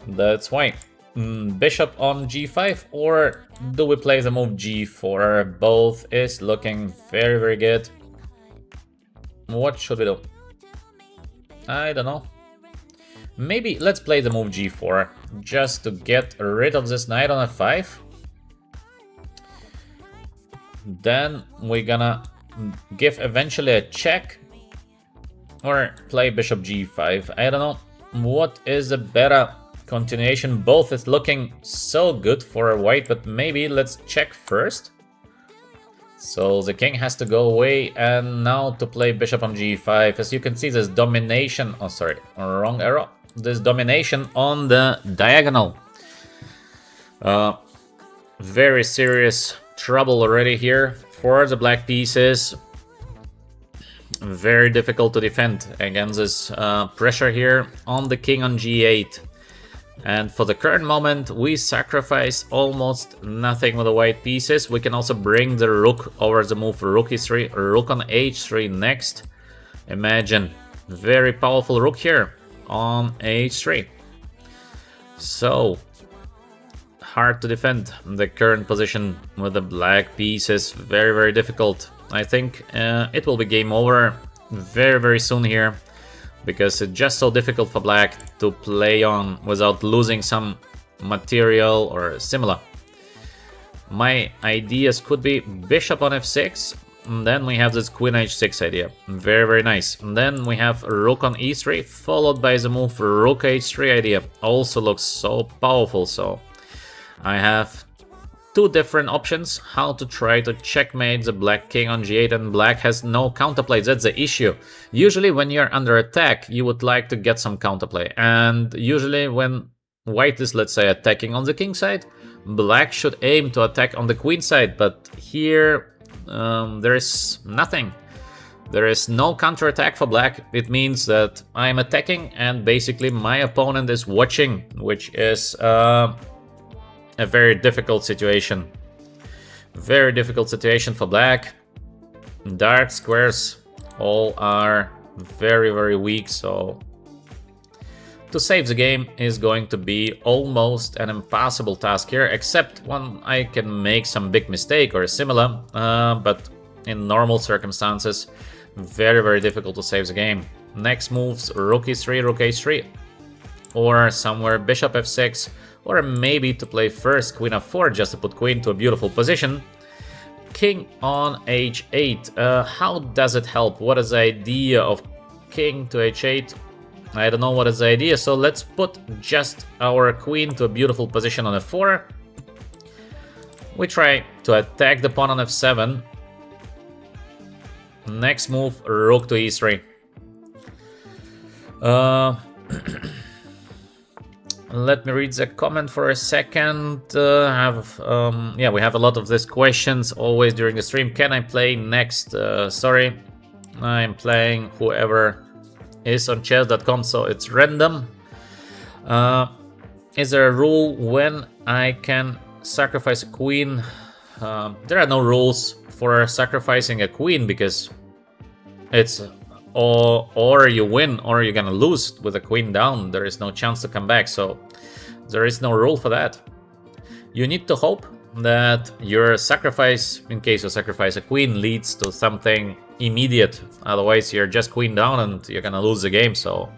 That's why. Bishop on g5, or do we play the move g4? Both is looking very good. What should we do? I don't know. Maybe let's play the move g4 just to get rid of this knight on f5. Then we're gonna give eventually a check or play bishop g5. I don't know what is a better continuation. Both is looking so good for white, but maybe let's check first. So the king has to go away, and now to play bishop on g5. As you can see, this domination, oh sorry, wrong arrow. This domination on the diagonal. Very serious trouble already here for the black pieces. Very difficult to defend against this pressure here on the king on g8. And for the current moment, we sacrifice almost nothing with the white pieces. We can also bring the rook over the move rook e3, rook on h3 next. Imagine, very powerful rook here on h3. So, hard to defend the current position with the black pieces. Very difficult. I think it will be game over very soon here, because it's just so difficult for black to play on without losing some material or similar. My ideas could be bishop on f6, and then we have this queen h6 idea. Very nice. And then we have rook on e3, followed by the move rook h3 idea. Also looks so powerful. So I have two different options how to try to checkmate the black king on g8, and black has no counterplay. That's the issue. Usually when you're under attack, you would like to get some counterplay, and usually when white is, let's say, attacking on the king side, black should aim to attack on the queen side. But here there is nothing. There is no counterattack for black. It means that I'm attacking and basically my opponent is watching, which is a very difficult situation. Very difficult situation for black. Dark squares all are very weak, so to save the game is going to be almost an impossible task here, except when I can make some big mistake or similar, but in normal circumstances, very difficult to save the game. Next moves, rook e3, rook h3, or somewhere bishop f6, or maybe to play first queen f4 just to put queen to a beautiful position. King on h8. How does it help? What is the idea of king to h8? I don't know what is the idea, so let's put just our queen to a beautiful position on f4. We try to attack the pawn on f7. Next move, rook to e3. Let me read the comment for a second. Yeah, we have a lot of these questions always during the stream. Can I play next? Sorry, I'm playing whoever is on chess.com, so it's random. Is there a rule when I can sacrifice a queen? There are no rules for sacrificing a queen because it's or you win or you're gonna lose with a queen down. There is no chance to come back, so there is no rule for that. You need to hope that your sacrifice, in case you sacrifice a queen, leads to something immediate. Otherwise, you're just queen down and you're gonna lose the game. So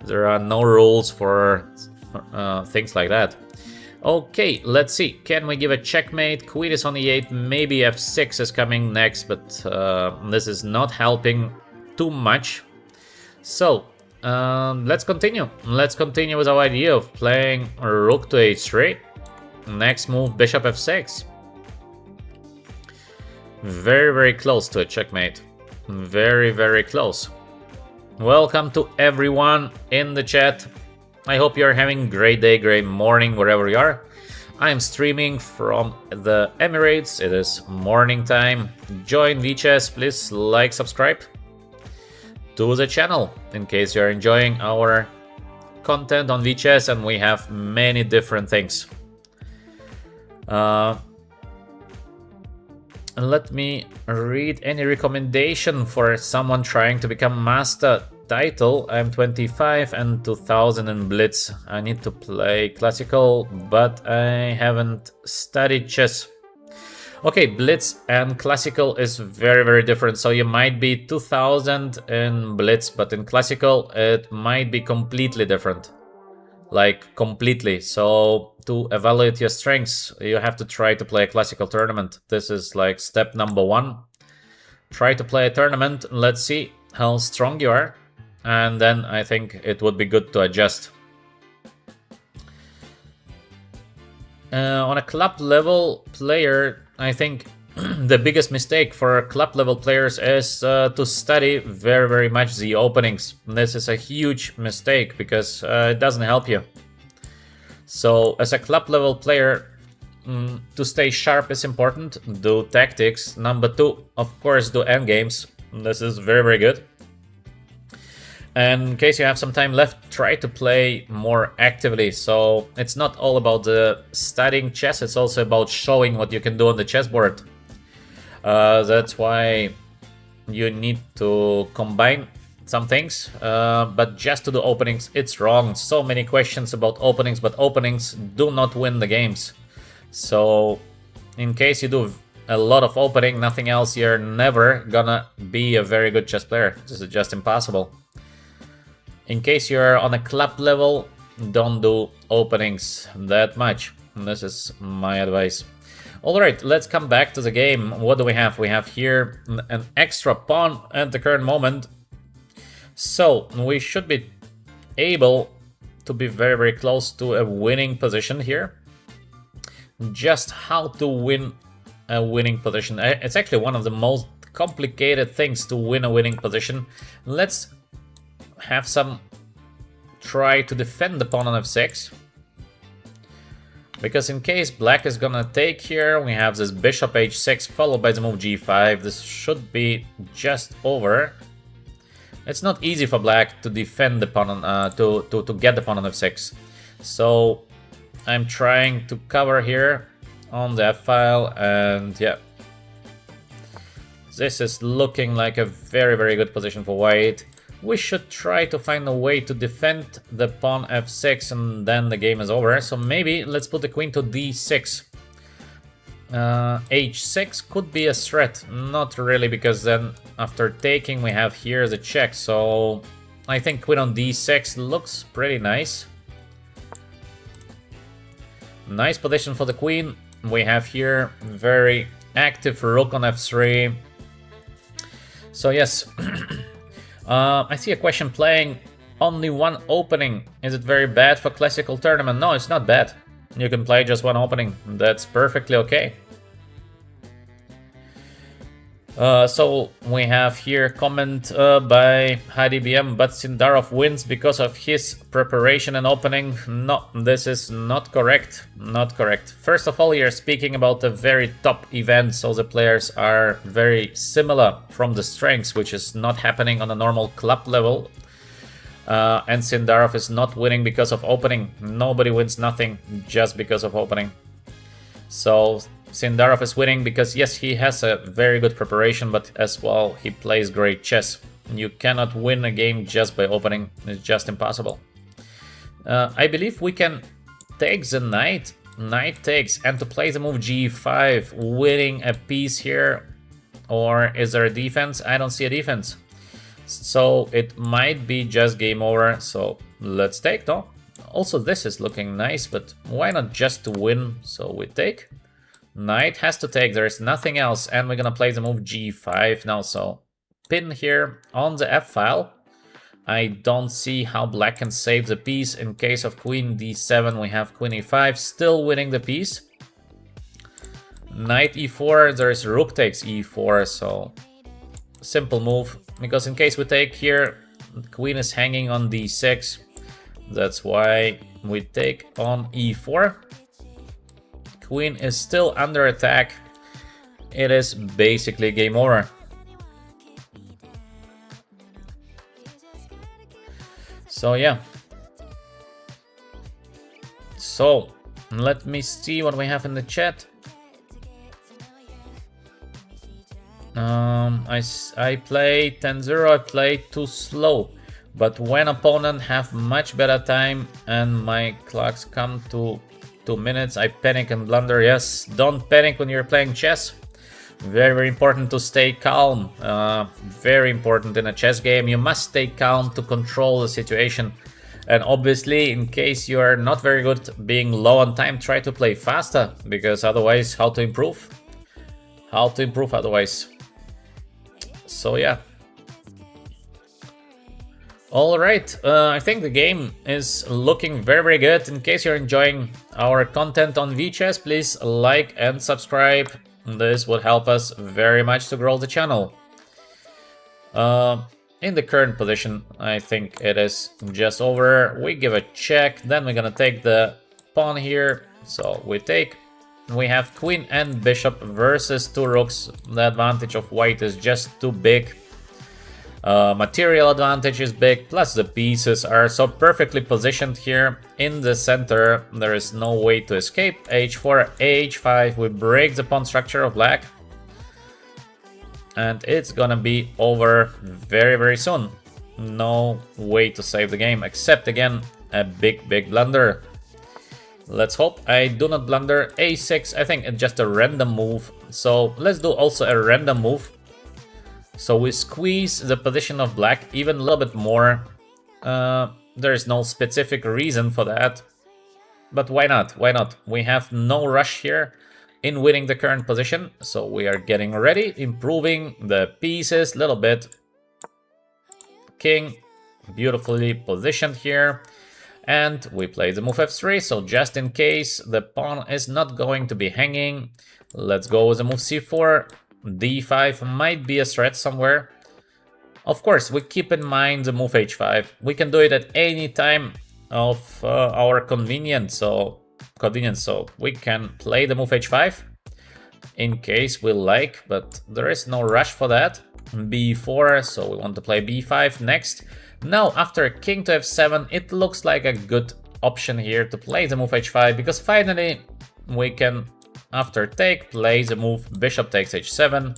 there are no rules for things like that. Okay, let's see. Can we give a checkmate? Queen is on e8. Maybe f6 is coming next, but this is not helping too much. So let's continue. Let's continue with our idea of playing rook to h3. Next move, bishop f6. Very, very close to a checkmate. Very, very close. Welcome to everyone in the chat. I hope you're having a great day, great morning, wherever you are. I am streaming from the Emirates. It is morning time. Join VChess. Please like, subscribe to the channel in case you're enjoying our content on VChess, and we have many different things. Let me read any recommendation for someone trying to become master title. I'm 25 and 2000 in Blitz. I need to play classical, but I haven't studied chess. Okay, Blitz and classical is very, very different. So you might be 2000 in Blitz, but in classical it might be completely different. Like completely. So to evaluate your strengths, you have to try to play a classical tournament. This is like step number 1. Try to play a tournament. Let's see how strong you are. And then I think it would be good to adjust. On a club level player, I think the biggest mistake for club level players is to study very, very much the openings. This is a huge mistake because it doesn't help you. So as a club level player, to stay sharp is important. Do tactics. Number 2, of course, do endgames. This is very, very good. And in case you have some time left, try to play more actively. So it's not all about the studying chess, it's also about showing what you can do on the chessboard. That's why you need to combine some things, but just to do openings, it's wrong. So many questions about openings, but openings do not win the games. So in case you do a lot of opening, nothing else, you're never gonna be a very good chess player. This is just impossible. In case you're on a club level, don't do openings that much. This is my advice. Alright, let's come back to the game. What do we have? We have here an extra pawn at the current moment. So we should be able to be very, very close to a winning position here. Just how to win a winning position. It's actually one of the most complicated things to win a winning position. Let's have some try to defend the pawn on f6. Because in case black is gonna take here, we have this bishop h6 followed by the move g5. This should be just over. It's not easy for black to defend the pawn on, to get the pawn on f6. So I'm trying to cover here on the f-file, and yeah. This is looking like a very, very good position for white. We should try to find a way to defend the pawn f6 and then the game is over. So maybe let's put the queen to d6. h6 could be a threat. Not really, because then after taking we have here the check. So I think queen on d6 looks pretty nice. Nice position for the queen. We have here very active rook on f3. So yes. I see a question playing only one opening. Is it very bad for classical tournament? No, it's not bad. You can play just one opening. That's perfectly okay. So we have here comment by HDBM, but Sindarov wins because of his preparation and opening. No, this is not correct. Not correct. First of all, you're speaking about a very top event, so the players are very similar from the strengths, which is not happening on a normal club level. And Sindarov is not winning because of opening. Nobody wins nothing just because of opening. So Sindarov is winning because, yes, he has a very good preparation, but as well, he plays great chess. You cannot win a game just by opening. It's just impossible. I believe we can take the knight. Knight takes, and to play the move g5, winning a piece here. Or is there a defense? I don't see a defense. So it might be just game over. So let's take, no? Also, this is looking nice, but why not just to win? So we take. Knight has to take, there is nothing else, and we're gonna play the move g5 now. So pin here on the f file. I don't see how black can save the piece. In case of queen d7, we have queen e5, still winning the piece. Knight e4, there is rook takes e4, so simple move. Because in case we take here, the queen is hanging on d6. That's why we take on e4. Queen is still under attack. It is basically game over. So yeah. So let me see what we have in the chat. I play 10-0, I play too slow. But when opponent have much better time and my clocks come to 2 minutes, I panic and blunder. Yes, don't panic when you're playing chess. Very, very important to stay calm. Very important in a chess game. You must stay calm to control the situation. And obviously, in case you are not very good being low on time, try to play faster. Because otherwise, how to improve? How to improve otherwise? So yeah. Alright, I think the game is looking very, very good. In case you're enjoying our content on VChess, please like and subscribe. This would help us very much to grow the channel. In the current position, I think it is just over. We give a check, then we're gonna take the pawn here. So we take. We have queen and bishop versus two rooks. The advantage of white is just too big. Material advantage is big, plus the pieces are so perfectly positioned here in the center. There is no way to escape. h4, h5, we break the pawn structure of black. And it's gonna be over very, very soon. No way to save the game, except again, a big, big blunder. Let's hope I do not blunder. a6, I think it's just a random move. So let's do also a random move. So we squeeze the position of black even a little bit more. There is no specific reason for that. But why not? Why not? We have no rush here in winning the current position. So we are getting ready, improving the pieces a little bit. King, beautifully positioned here. And we play the move f3, so just in case the pawn is not going to be hanging, let's go with the move c4. d5 might be a threat somewhere. Of course, we keep in mind the move h5. We can do it at any time of our convenience, so we can play the move h5 in case we like, but there is no rush for that. b4, so we want to play b5 next. Now, after king to f7, it looks like a good option here to play the move h5, because finally we can, after take, play the move bishop takes h7.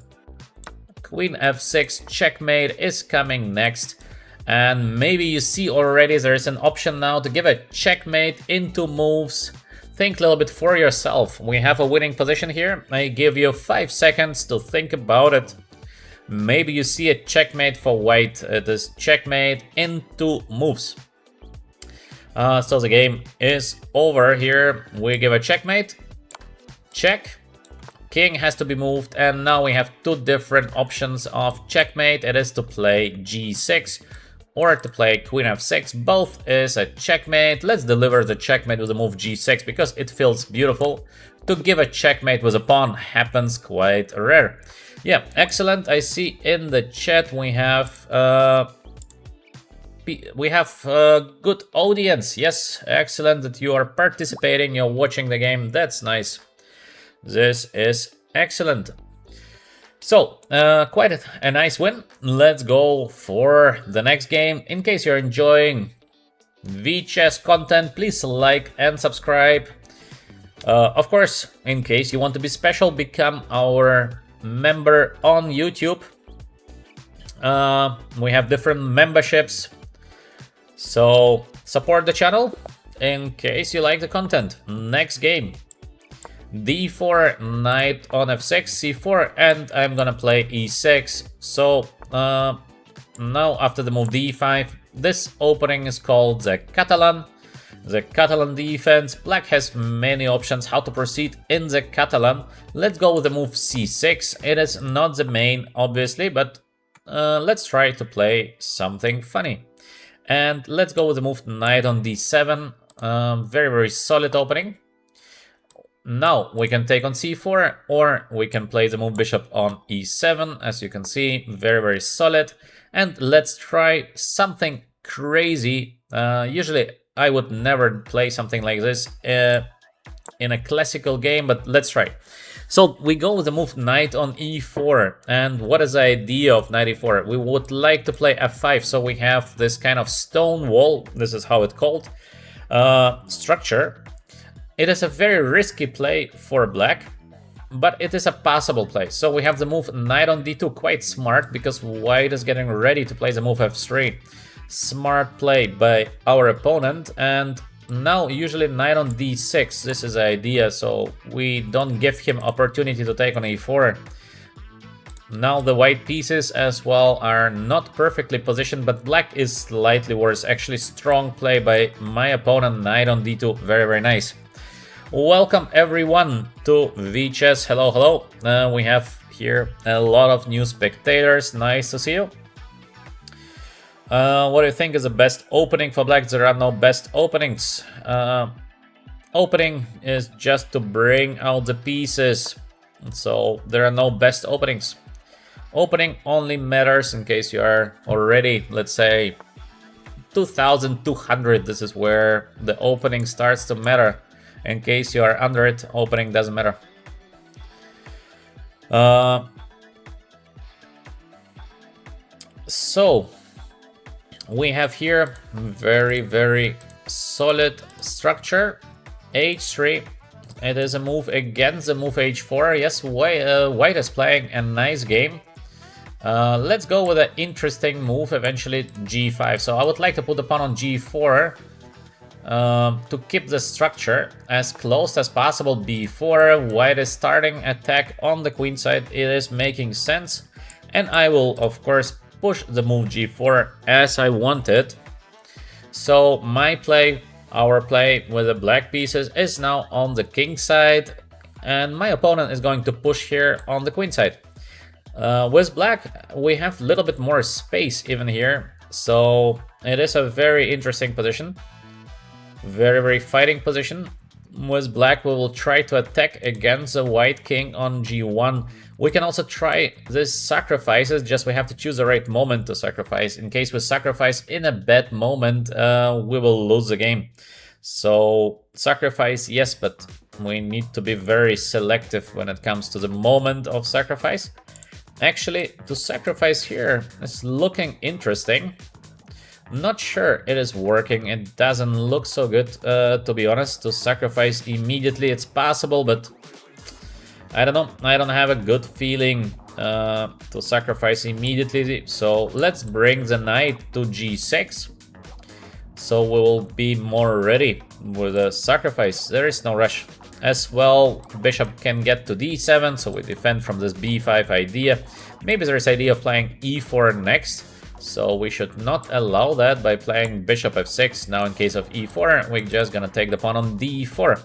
Queen f6, checkmate is coming next. And maybe you see already there is an option now to give a checkmate into moves. Think a little bit for yourself. We have a winning position here. I give you 5 seconds to think about it. Maybe you see a checkmate for white. It is checkmate into moves. So the game is over here. We give a checkmate. Check. King has to be moved. And now we have two different options of checkmate. It is to play g6 or to play queen f6. Both is a checkmate. Let's deliver the checkmate with the move g6 because it feels beautiful. To give a checkmate with a pawn happens quite rare. Yeah, excellent. I see in the chat we have good audience. Yes, excellent that you are participating, you're watching the game. That's nice. This is excellent. So, quite a nice win. Let's go for the next game. In case you're enjoying VChess content, please like and subscribe. Of course, in case you want to be special, become our member on YouTube. We have different memberships, so support the channel in case you like the content. Next game. D4, knight on f6, c4, and I'm gonna play e6. So now after the move d5, this opening is called the Catalan defense. Black has many options how to proceed in the Catalan. Let's go with the move c6. It is not the main, obviously, but let's try to play something funny. And let's go with the move knight on d7. Very, very solid opening. Now we can take on c4, or we can play the move bishop on e7. As you can see, very, very solid. And let's try something crazy. Usually I would never play something like this in a classical game, but let's try. So we go with the move knight on e4. And what is the idea of knight e4? We would like to play f5, so we have this kind of stone wall. This is how it's called. Structure. It is a very risky play for black, but it is a passable play. So we have the move knight on d2, quite smart, because white is getting ready to play the move f3. Smart play by our opponent. And now usually knight on d6, this is the idea, so we don't give him opportunity to take on e4. Now the white pieces as well are not perfectly positioned, but black is slightly worse. Actually, strong play by my opponent, knight on d2, very, very nice. Welcome everyone to VChess. Hello, hello. We have here a lot of new spectators. Nice to see you. What do you think is the best opening for black? There are no best openings. Opening is just to bring out the pieces. So there are no best openings. Opening only matters in case you are already, let's say, 2200. This is where the opening starts to matter. In case you are under it, opening doesn't matter. So we have here very, very solid structure. h3. It is a move against the move h4. Yes, white is playing a nice game. Let's go with an interesting move, eventually g5. So I would like to put the pawn on g4. To keep the structure as close as possible before white is starting attack on the queen side. It is making sense, and I will of course push the move g4 as I wanted. So my play, our play with the black pieces is now on the king side, and my opponent is going to push here on the queen side. With black we have a little bit more space even here, so it is a very interesting position. Very, very fighting position. With black, we will try to attack against the white king on g1. We can also try this sacrifices, just we have to choose the right moment to sacrifice. In case we sacrifice in a bad moment, we will lose the game. So sacrifice, yes, but we need to be very selective when it comes to the moment of sacrifice. Actually, to sacrifice here is looking interesting. Not sure it is working. It doesn't look so good, to be honest. To sacrifice immediately, it's possible, but I don't know. I don't have a good feeling to sacrifice immediately. So let's bring the knight to g6. So we will be more ready with a sacrifice. There is no rush. As well, bishop can get to d7, so we defend from this b5 idea. Maybe there is idea of playing e4 next. So we should not allow that by playing bishop f6. Now in case of e4, we're just gonna take the pawn on d4.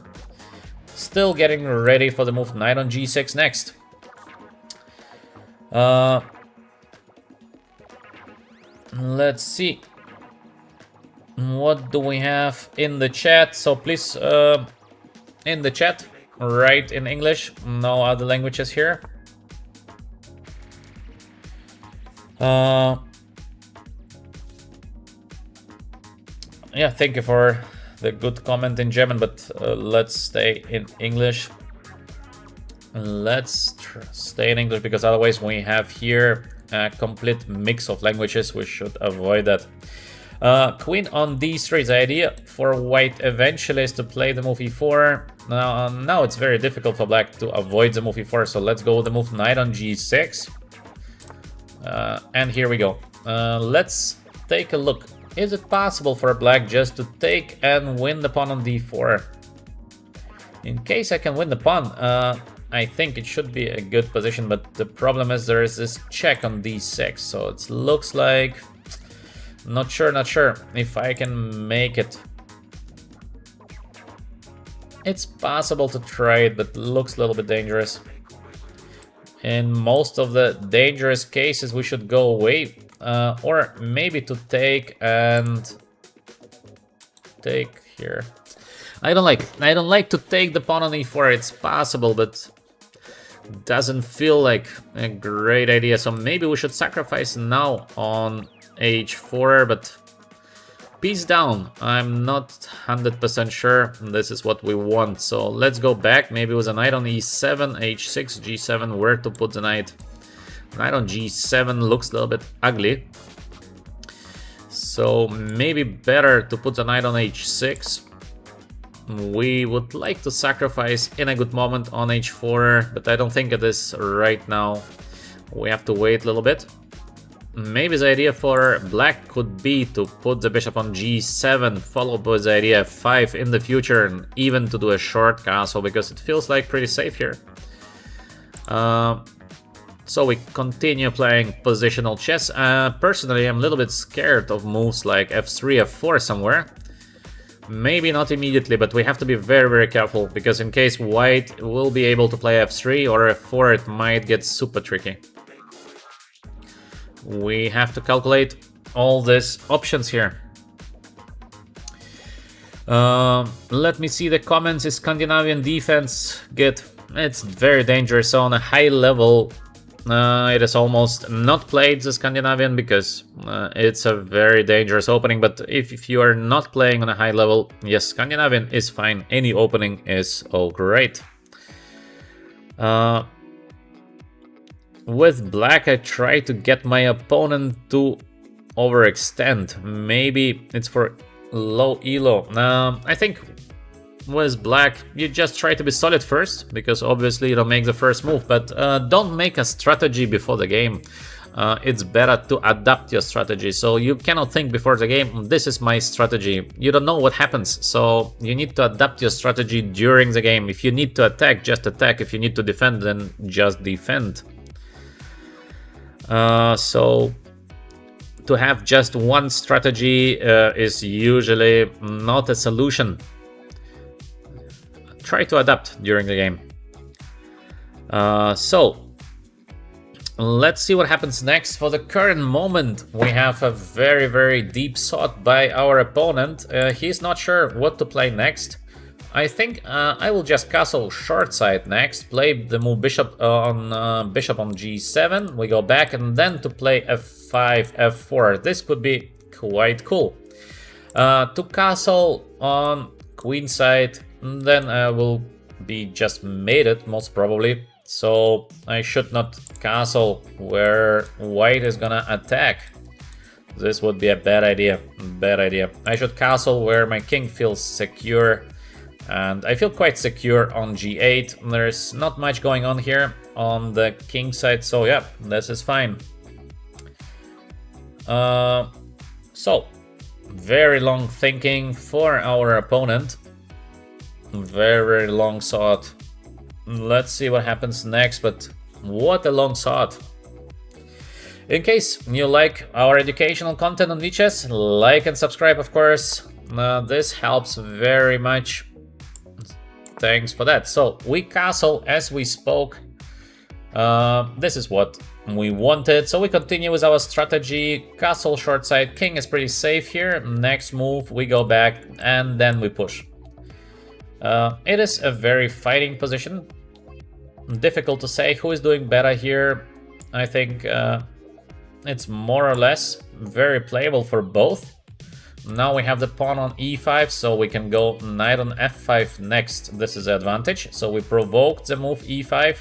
Still getting ready for the move knight on g6 next. Let's see. What do we have in the chat? So please, in the chat, write in English. No other languages here. Yeah, thank you for the good comment in German, but let's stay in English. Let's stay in English because otherwise we have here a complete mix of languages. We should avoid that. Queen on d3. The idea for white eventually is to play the move e4. Now it's very difficult for black to avoid the move e4, so let's go with the move knight on g6. And here we go. Let's take a look. Is it possible for black just to take and win the pawn on d4? In case I can win the pawn, I think it should be a good position, but the problem is there is this check on d6, so it looks like... Not sure if I can make it. It's possible to try it, but looks a little bit dangerous. In most of the dangerous cases, we should go away, or maybe to take and take here. I don't like to take the pawn on e4. It's possible, but doesn't feel like a great idea. So maybe we should sacrifice now on h4, but piece down. I'm not 100% sure this is what we want. So let's go back, maybe with a knight on e7, h6, g7. Where to put the knight? Knight on g7 looks a little bit ugly. So maybe better to put the knight on h6. We would like to sacrifice in a good moment on h4, but I don't think it is right now. We have to wait a little bit. Maybe the idea for black could be to put the bishop on g7, followed by the idea f5 in the future, and even to do a short castle, because it feels like pretty safe here. So we continue playing positional chess. Personally, I'm a little bit scared of moves like f3, f4 somewhere. Maybe not immediately, but we have to be very, very careful, because in case white will be able to play f3 or f4, it might get super tricky. We have to calculate all these options here. Let me see the comments. Is Scandinavian defense good? It's very dangerous. So on a high level, it is almost not played the Scandinavian because it's a very dangerous opening. But if you are not playing on a high level, yes, Scandinavian is fine. Any opening is all great. With black, I try to get my opponent to overextend. Maybe it's for low elo. I think with black, you just try to be solid first, because obviously you don't make the first move, but don't make a strategy before the game. It's better to adapt your strategy. So you cannot think before the game, this is my strategy. You don't know what happens, so you need to adapt your strategy during the game. If you need to attack, just attack. If you need to defend, then just defend. So to have just one strategy is usually not a solution. Try to adapt during the game. So let's see what happens next. For the current moment, we have a very, very deep thought by our opponent. He's not sure what to play next. I think I will just castle short side next, play the move bishop on g7, we go back, and then to play f5, f4. This could be quite cool. To castle on queen side, then I will be just mated, most probably. So I should not castle where white is gonna attack. This would be a bad idea, bad idea. I should castle where my king feels secure. And I feel quite secure on g8. There's not much going on here on the king side, so yeah, this is fine. So, very long thinking for our opponent. Very, very long thought. Let's see what happens next, but what a long thought. In case you like our educational content on Naiditsch, like and subscribe, of course. This helps very much. Thanks for that. So we castle as we spoke. This is what we wanted. So we continue with our strategy. Castle short side. King is pretty safe here. Next move, we go back and then we push. It is a very fighting position. Difficult to say who is doing better here. I think it's more or less very playable for both. Now we have the pawn on e5, so we can go knight on f5 next. This is the advantage. So we provoked the move e5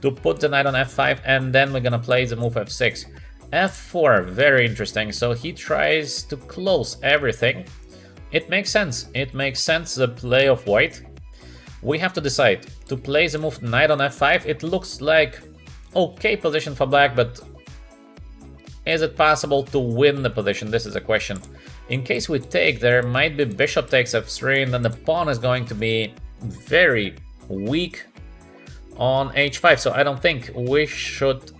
to put the knight on f5, and then we're gonna play the move f6. f4, very interesting. So he tries to close everything. It makes sense. It makes sense, the play of white. We have to decide to play the move knight on f5. It looks like okay position for black, but is it possible to win the position? This is a question. In case we take, there might be bishop takes f3, and then the pawn is going to be very weak on h5. So I don't think we should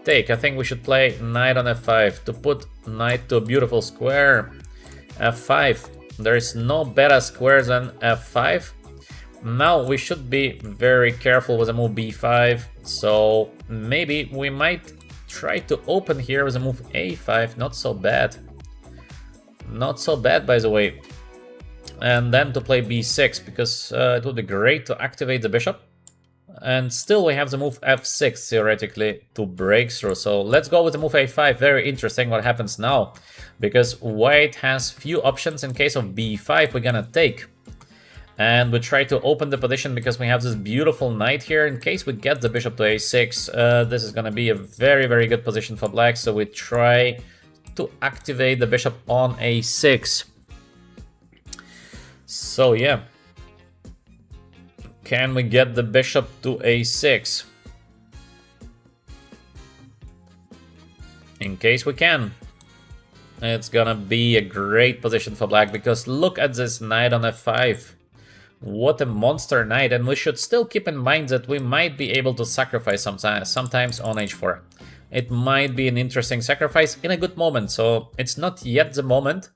take. I think we should play knight on f5 to put knight to a beautiful square. f5. There is no better square than f5. Now we should be very careful with the move b5. So maybe we might try to open here with a move a5. Not so bad. Not so bad, by the way. And then to play b6, because it would be great to activate the bishop. And still we have the move f6 theoretically to break through. So let's go with the move a5. Very interesting what happens now, because white has few options. In case of b5, we're gonna take. And we try to open the position because we have this beautiful knight here. In case we get the bishop to a6, this is gonna be a very, very good position for black. So we try to activate the bishop on a6. So yeah. Can we get the bishop to a6? In case we can. It's gonna be a great position for black, because look at this knight on f5. What a monster knight, and we should still keep in mind that we might be able to sacrifice sometimes on h4. It might be an interesting sacrifice in a good moment, so it's not yet the moment,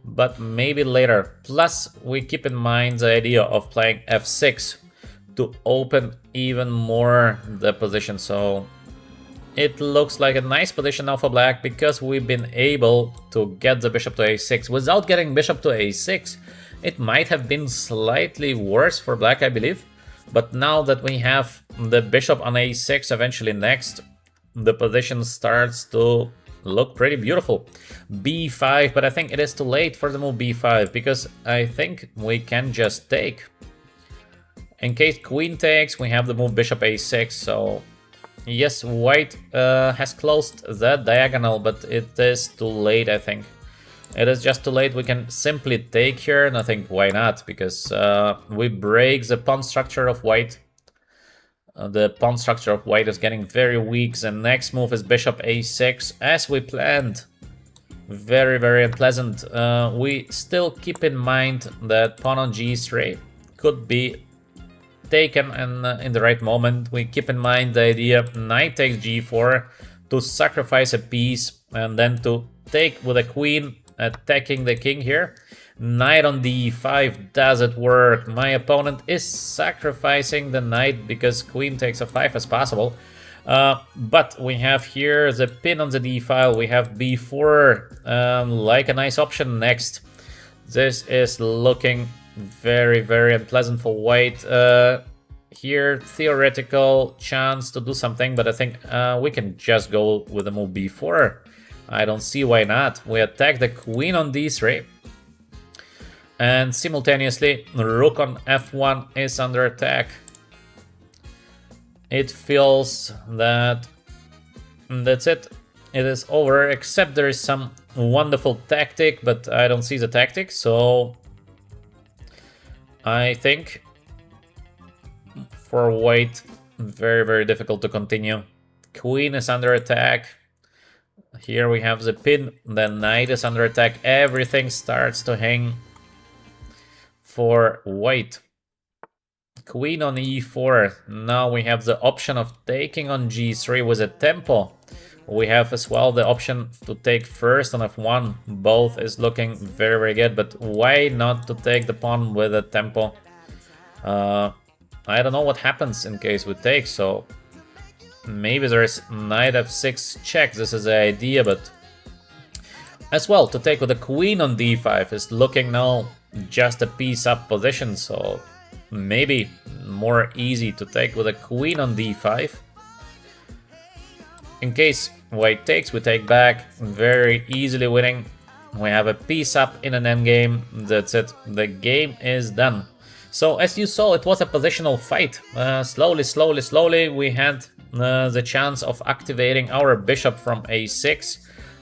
but maybe later. Plus, we keep in mind the idea of playing f6 to open even more the position. So it looks like a nice position now for black, because we've been able to get the bishop to a6. Without getting bishop to a6, it might have been slightly worse for black, I believe. But now that we have the bishop on a6 eventually next, the position starts to look pretty beautiful. b5, but I think it is too late for the move b5, because I think we can just take. In case queen takes, we have the move bishop a6, so yes, white has closed that diagonal, but it is too late, I think. It is just too late. We can simply take here, and I think why not, because we break the pawn structure of white. The pawn structure of white is getting very weak. The next move is bishop a6, as we planned. Very, very unpleasant. We still keep in mind that pawn on g3 could be taken, and in the right moment. We keep in mind the idea knight takes g4 to sacrifice a piece, and then to take with a queen, attacking the king here. Knight on d5, does it work? My opponent is sacrificing the knight because queen takes a5 as possible. But we have here the pin on the d file. We have b4 like a nice option next. This is looking very, very unpleasant for white. Here, theoretical chance to do something, but I think we can just go with the move b4. I don't see why not. We attack the queen on d3. And simultaneously, rook on f1 is under attack. It feels that that's it. It is over, except there is some wonderful tactic, but I don't see the tactic, so I think for white, very, very difficult to continue. Queen is under attack. Here we have the pin, the knight is under attack. Everything starts to hang for white. Queen on e4. Now we have the option of taking on g3 with a tempo. We have as well the option to take first on f1. Both is looking very, very good, but why not to take the pawn with a tempo? I don't know what happens in case we take, so maybe there is knight f6 check. This is the idea, but as well to take with the queen on d5 is looking now just a piece up position, so maybe more easy to take with a queen on d5. In case white takes, we take back, very easily winning. We have a piece up in an endgame. That's it. The game is done. So as you saw, it was a positional fight. Slowly, we had the chance of activating our bishop from a6.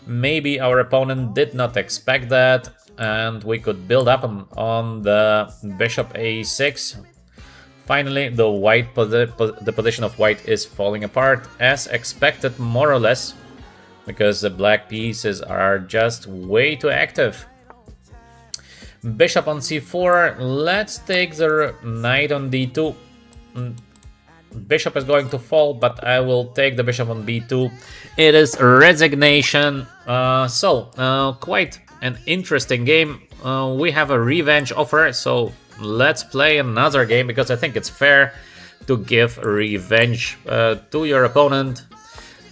Maybe our opponent did not expect that, and we could build up on the bishop a6. Finally, the position of white is falling apart, as expected, more or less, because the black pieces are just way too active. Bishop on c4, let's take the knight on d2. Bishop is going to fall, but I will take the bishop on b2. It is resignation. Quite an interesting game. We have a revenge offer, so let's play another game, because I think it's fair to give revenge to your opponent.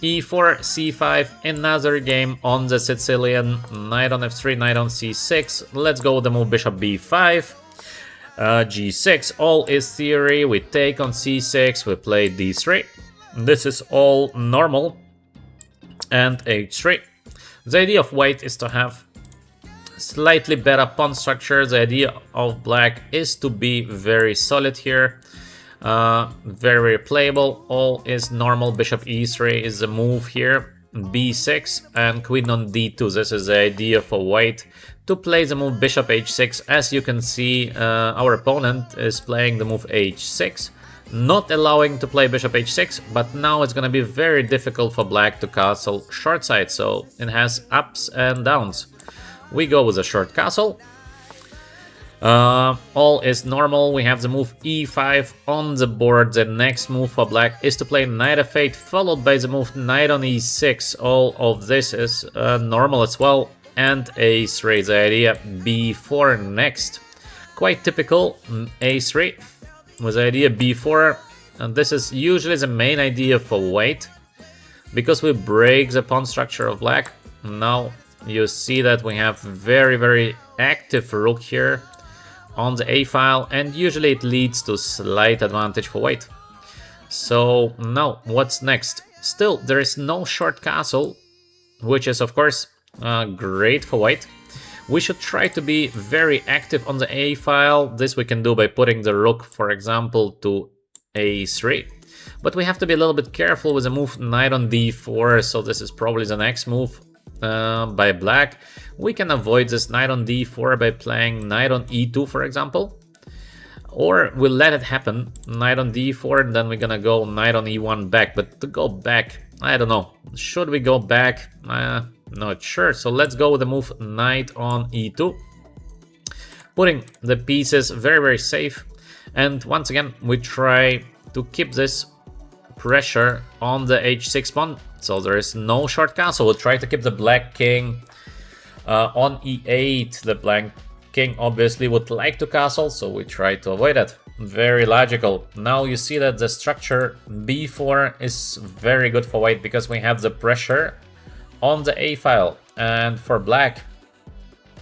e4, c5, another game on the Sicilian. Knight on f3, knight on c6. Let's go with the move bishop b5. g6, all is theory. We take on c6, we play d3. This is all normal. And h3. The idea of white is to have slightly better pawn structure. The idea of black is to be very solid here. Very playable. All is normal. Bishop e3 is the move here. b6 and queen on d2. This is the idea for white to play the move bishop h6. As you can see, our opponent is playing the move h6, not allowing to play bishop h6, but now it's going to be very difficult for black to castle short side, so it has ups and downs. We go with a short castle. All is normal. We have the move e5 on the board. The next move for black is to play knight f8, followed by the move knight on e6. All of this is normal as well. And a3, the idea b4 next. Quite typical. a3 with the idea b4. And this is usually the main idea for white, because we break the pawn structure of black. Now you see that we have very active rook here on the a file, and usually it leads to slight advantage for white. So now what's next? Still, there is no short castle, which is of course great for white. We should try to be very active on the a file. This we can do by putting the rook, for example, to a3. But we have to be a little bit careful with the move knight on d4, so this is probably the next move by black. We can avoid this knight on d4 by playing knight on e2, for example. Or we'll let it happen, knight on d4, and then we're gonna go knight on e1 back. But to go back, I don't know. Should we go back? Not sure. So let's go with the move knight on e2. Putting the pieces very safe. And once again, we try to keep this pressure on the h6 pawn. So there is no short castle. We'll try to keep the black king on e8. The black king obviously would like to castle, so we try to avoid that. Very logical. Now you see that the structure b4 is very good for white, because we have the pressure on the a file. And for black,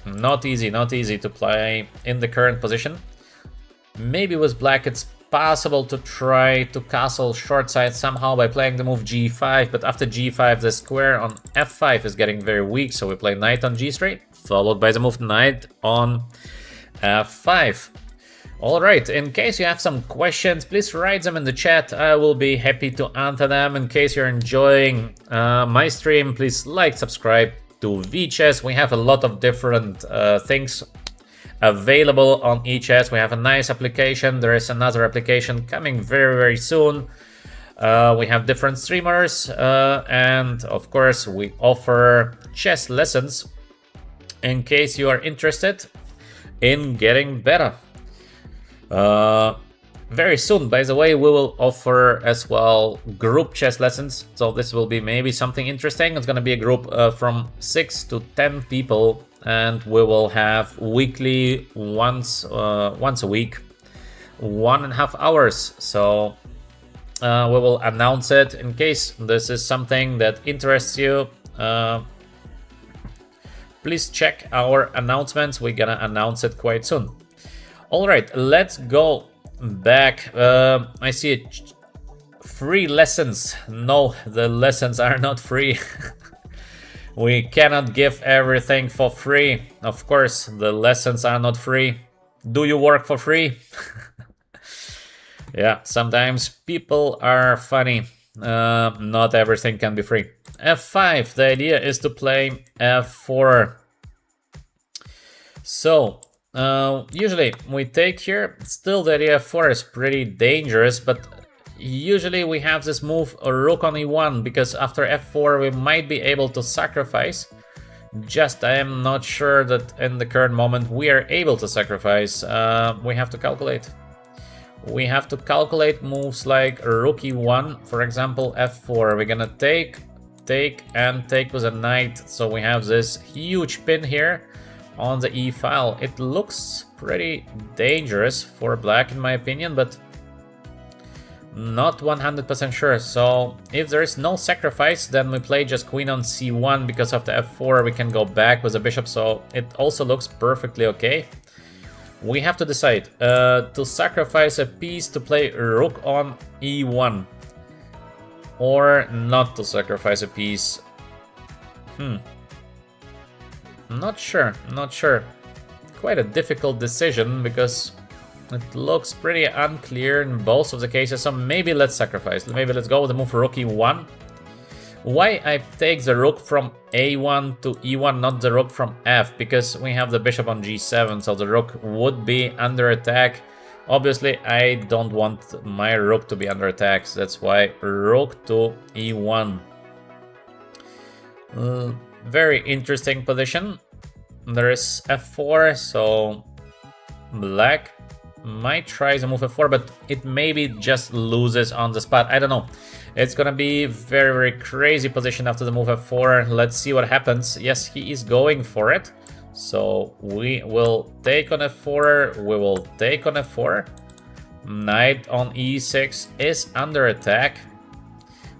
not easy to play in the current position. Maybe with black it's possible to try to castle short side somehow by playing the move g5, but after g5 the square on f5 is getting very weak, so we play knight on g3, followed by the move knight on f5. Alright, in case you have some questions, please write them in the chat. I will be happy to answer them. In case you're enjoying my stream, please like, subscribe to VChess. We have a lot of different things available on eChess. We have a nice application. There is another application coming very soon. We have different streamers, and of course we offer chess lessons in case you are interested in getting better. Very soon, by the way, we will offer as well group chess lessons. So this will be maybe something interesting. It's going to be a group from 6 to 10 people, and we will have weekly, once a week, 1.5 hours. So we will announce it in case this is something that interests you. Please check our announcements. We're gonna announce it quite soon. All right, let's go back. I see it. Free lessons. No, the lessons are not free. We cannot give everything for free. Of course, the lessons are not free. Do you work for free? Yeah, sometimes people are funny. Not everything can be free. F5, the idea is to play F4. So, usually we take here. Still, the idea F4 is pretty dangerous, but usually we have this move rook on E1, because after F4 we might be able to sacrifice. Just I am not sure that in the current moment we are able to sacrifice. We have to calculate. We have to calculate moves like rook E1, for example, F4. We're gonna take, and take with a knight. So we have this huge pin here on the E file. It looks pretty dangerous for black in my opinion, but not 100% sure. So if there is no sacrifice, then we play just queen on C1, because after F4 we can go back with the bishop, so it also looks perfectly okay. We have to decide to sacrifice a piece to play rook on E1, or not to sacrifice a piece. Not sure. Quite a difficult decision, because it looks pretty unclear in both of the cases, so maybe let's sacrifice. Maybe let's go with the move rook E1. Why I take the rook from A1 to E1, not the rook from F? Because we have the bishop on G7, so the rook would be under attack. Obviously, I don't want my rook to be under attack, so that's why rook to E1. Very interesting position. There is F4, so black might try to move F4, but it maybe just loses on the spot. I don't know. It's gonna be very, very crazy position after the move F4. Let's see what happens. Yes, he is going for it. So we will take on F4. We will take on F4. Knight on E6 is under attack.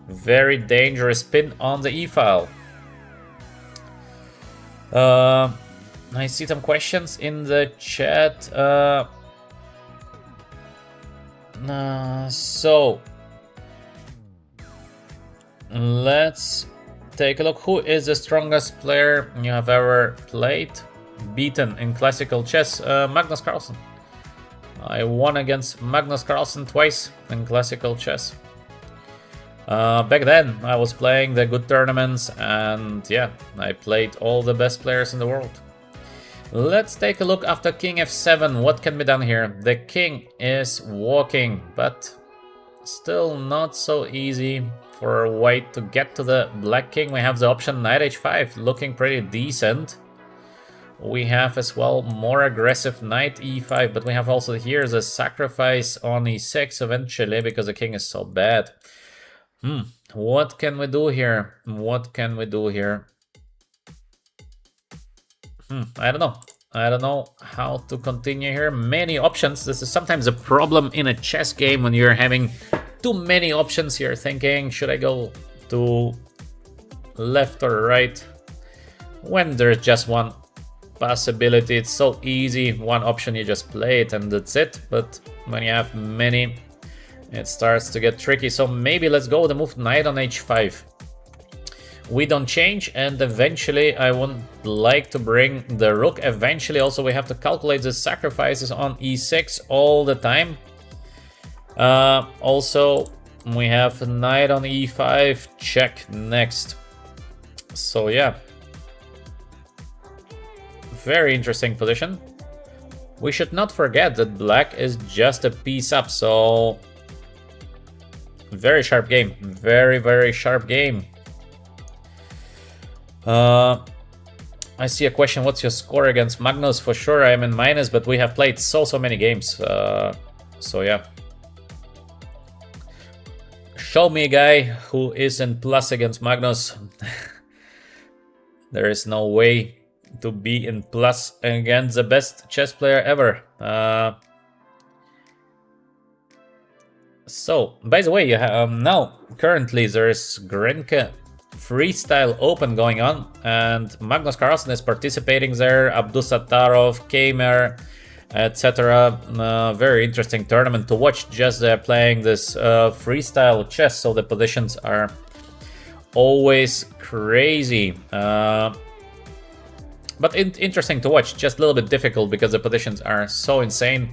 Very dangerous pin on the E file. I see some questions in the chat. So let's take a look. Who is the strongest player you have ever beaten in classical chess? Magnus Carlsen. I won against Magnus Carlsen twice in classical chess. Back then I was playing the good tournaments, and yeah, I played all the best players in the world. Let's take a look after king f7. What can be done here? The king is walking, but still not so easy for white to get to the black king. We have the option knight h5, looking pretty decent. We have as well more aggressive knight e5, but we have also here the sacrifice on e6 eventually, because the king is so bad. What can we do here? What can we do here? I don't know. I don't know how to continue here. Many options. This is sometimes a problem in a chess game when you're having too many options. You're thinking, should I go to left or right? When there's just one possibility, it's so easy. One option, you just play it and that's it. But when you have many, it starts to get tricky. So maybe let's go with the move knight on h5. We don't change, and eventually I would like to bring the rook. Eventually also we have to calculate the sacrifices on e6 all the time. Also we have knight on e5, check next. So yeah, very interesting position. We should not forget that black is just a piece up, so very sharp game, very, very sharp game. I see a question, what's your score against Magnus? For sure I am in minus, but we have played so many games, so yeah. Show me a guy who is in plus against Magnus. There is no way to be in plus against the best chess player ever. So, by the way, now currently there is Grenke Freestyle Open going on, and Magnus Carlsen is participating there, Abdusattarov, Kamer, etc. Very interesting tournament to watch, just playing this freestyle chess, so the positions are always crazy. But interesting to watch, just a little bit difficult because the positions are so insane.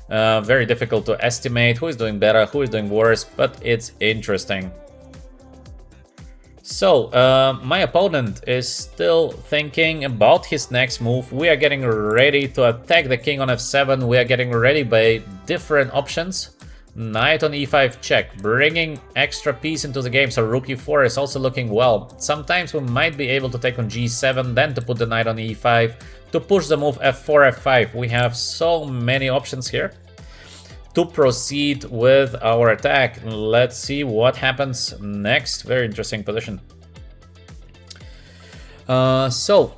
Very difficult to estimate who is doing better, who is doing worse, but it's interesting. So, my opponent is still thinking about his next move. We are getting ready to attack the king on f7. We are getting ready by different options. Knight on e5 check, bringing extra piece into the game, so rook e4 is also looking well. Sometimes we might be able to take on g7, then to put the knight on e5, to push the move f4, f5. We have so many options here to proceed with our attack. Let's see what happens next. Very interesting position. So,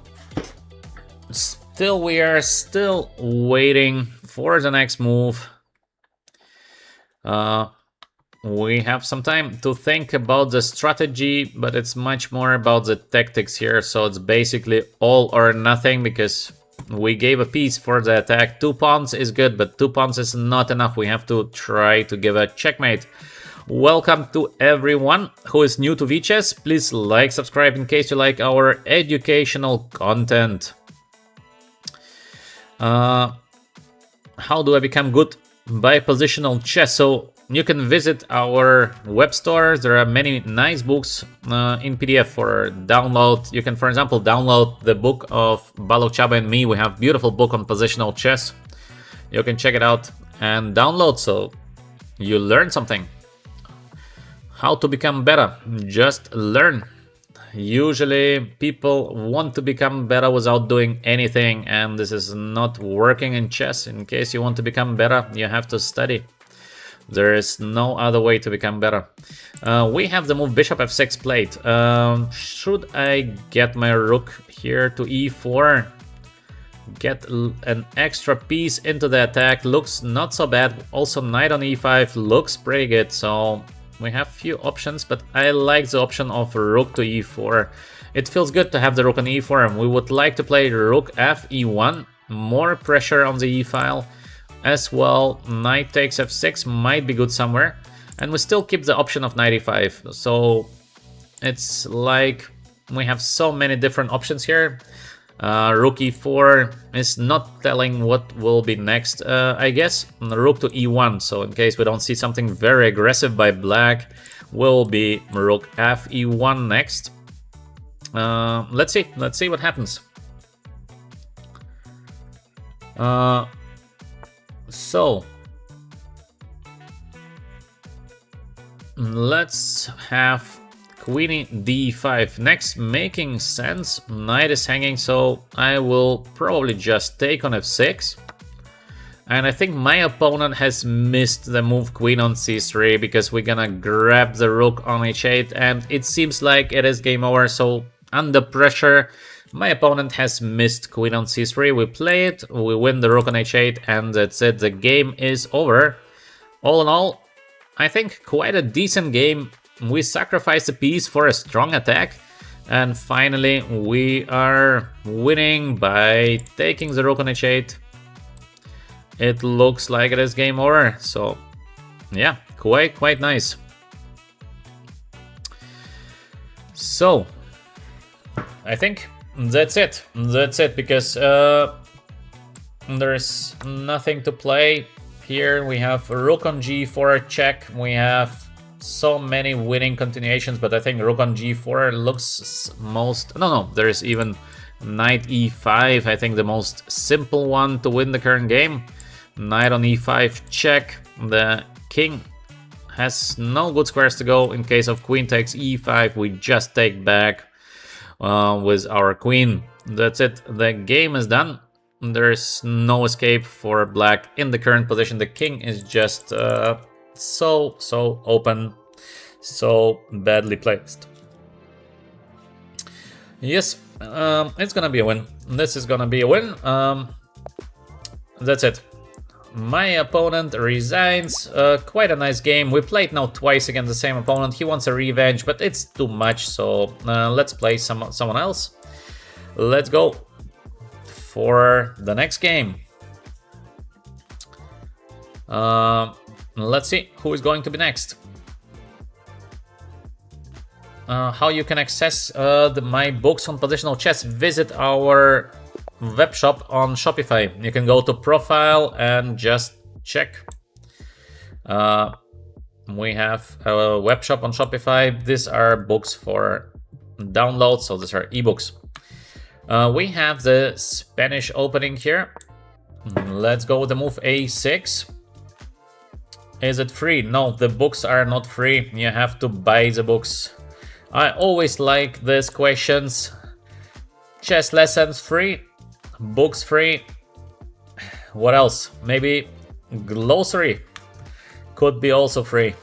we are still waiting for the next move. We have some time to think about the strategy, but it's much more about the tactics here. So it's basically all or nothing because we gave a piece for the attack. 2 pawns is good, but 2 pawns is not enough. We have to try to give a checkmate. Welcome to everyone who is new to VChess. Please like, subscribe in case you like our educational content. How do I become good? By positional chess. So you can visit our web store. There are many nice books in PDF for download. You can, for example, download the book of Balogh Chaba and me. We have a beautiful book on positional chess. You can check it out and download so you learn something. How to become better? Just learn. Usually people want to become better without doing anything, and this is not working in chess. In case you want to become better, you have to study. There is no other way to become better. We have the move bishop f6 played. Should I get my rook here to e4? Get an extra piece into the attack. Looks not so bad. Also knight on e5 looks pretty good. So we have few options, but I like the option of rook to e4. It feels good to have the rook on e4, and we would like to play rook f e1. More pressure on the e file. As well, knight takes f6 might be good somewhere. And we still keep the option of knight e5. So it's like we have so many different options here. Rook e4 is not telling what will be next, I guess. Rook to e1, so in case we don't see something very aggressive by black, will be rook f e1 next. Let's see what happens. So let's have queen d5 next, making sense. Knight is hanging, so I will probably just take on f6. And I think my opponent has missed the move queen on c3 because we're gonna grab the rook on h8, and it seems like it is game over. So under pressure, my opponent has missed queen on c3. We play it, we win the rook on h8, and that's it. The game is over. All in all, I think quite a decent game. We sacrificed a piece for a strong attack, and finally we are winning by taking the rook on h8. It looks like it is game over, so yeah, quite nice. So I think that's it because there is nothing to play here. We have rook on g4 check. We have so many winning continuations, but I think rook on g4 looks most... No, there is even knight e5, I think the most simple one to win the current game. Knight on e5 check. The king has no good squares to go. In case of queen takes e5, we just take back with our queen. That's it, the game is done. There's no escape for black in the current position. The king is just so open, so badly placed. Yes, it's gonna be a win. This is gonna be a win. That's it. My opponent resigns. Quite a nice game. We played now twice against the same opponent. He wants a revenge, but it's too much, so let's play someone else. Let's go for the next game. Let's see who is going to be next. how you can access my books on positional chess, visit our web shop on Shopify. You can go to profile and just check. We have a web shop on Shopify. These are books for download, so these are ebooks. We have the Spanish opening here. Let's go with the move a6. Is it free? No, the books are not free. You have to buy the books. I always like these questions. Chess lessons free, books free. What else? Maybe glossary could be also free.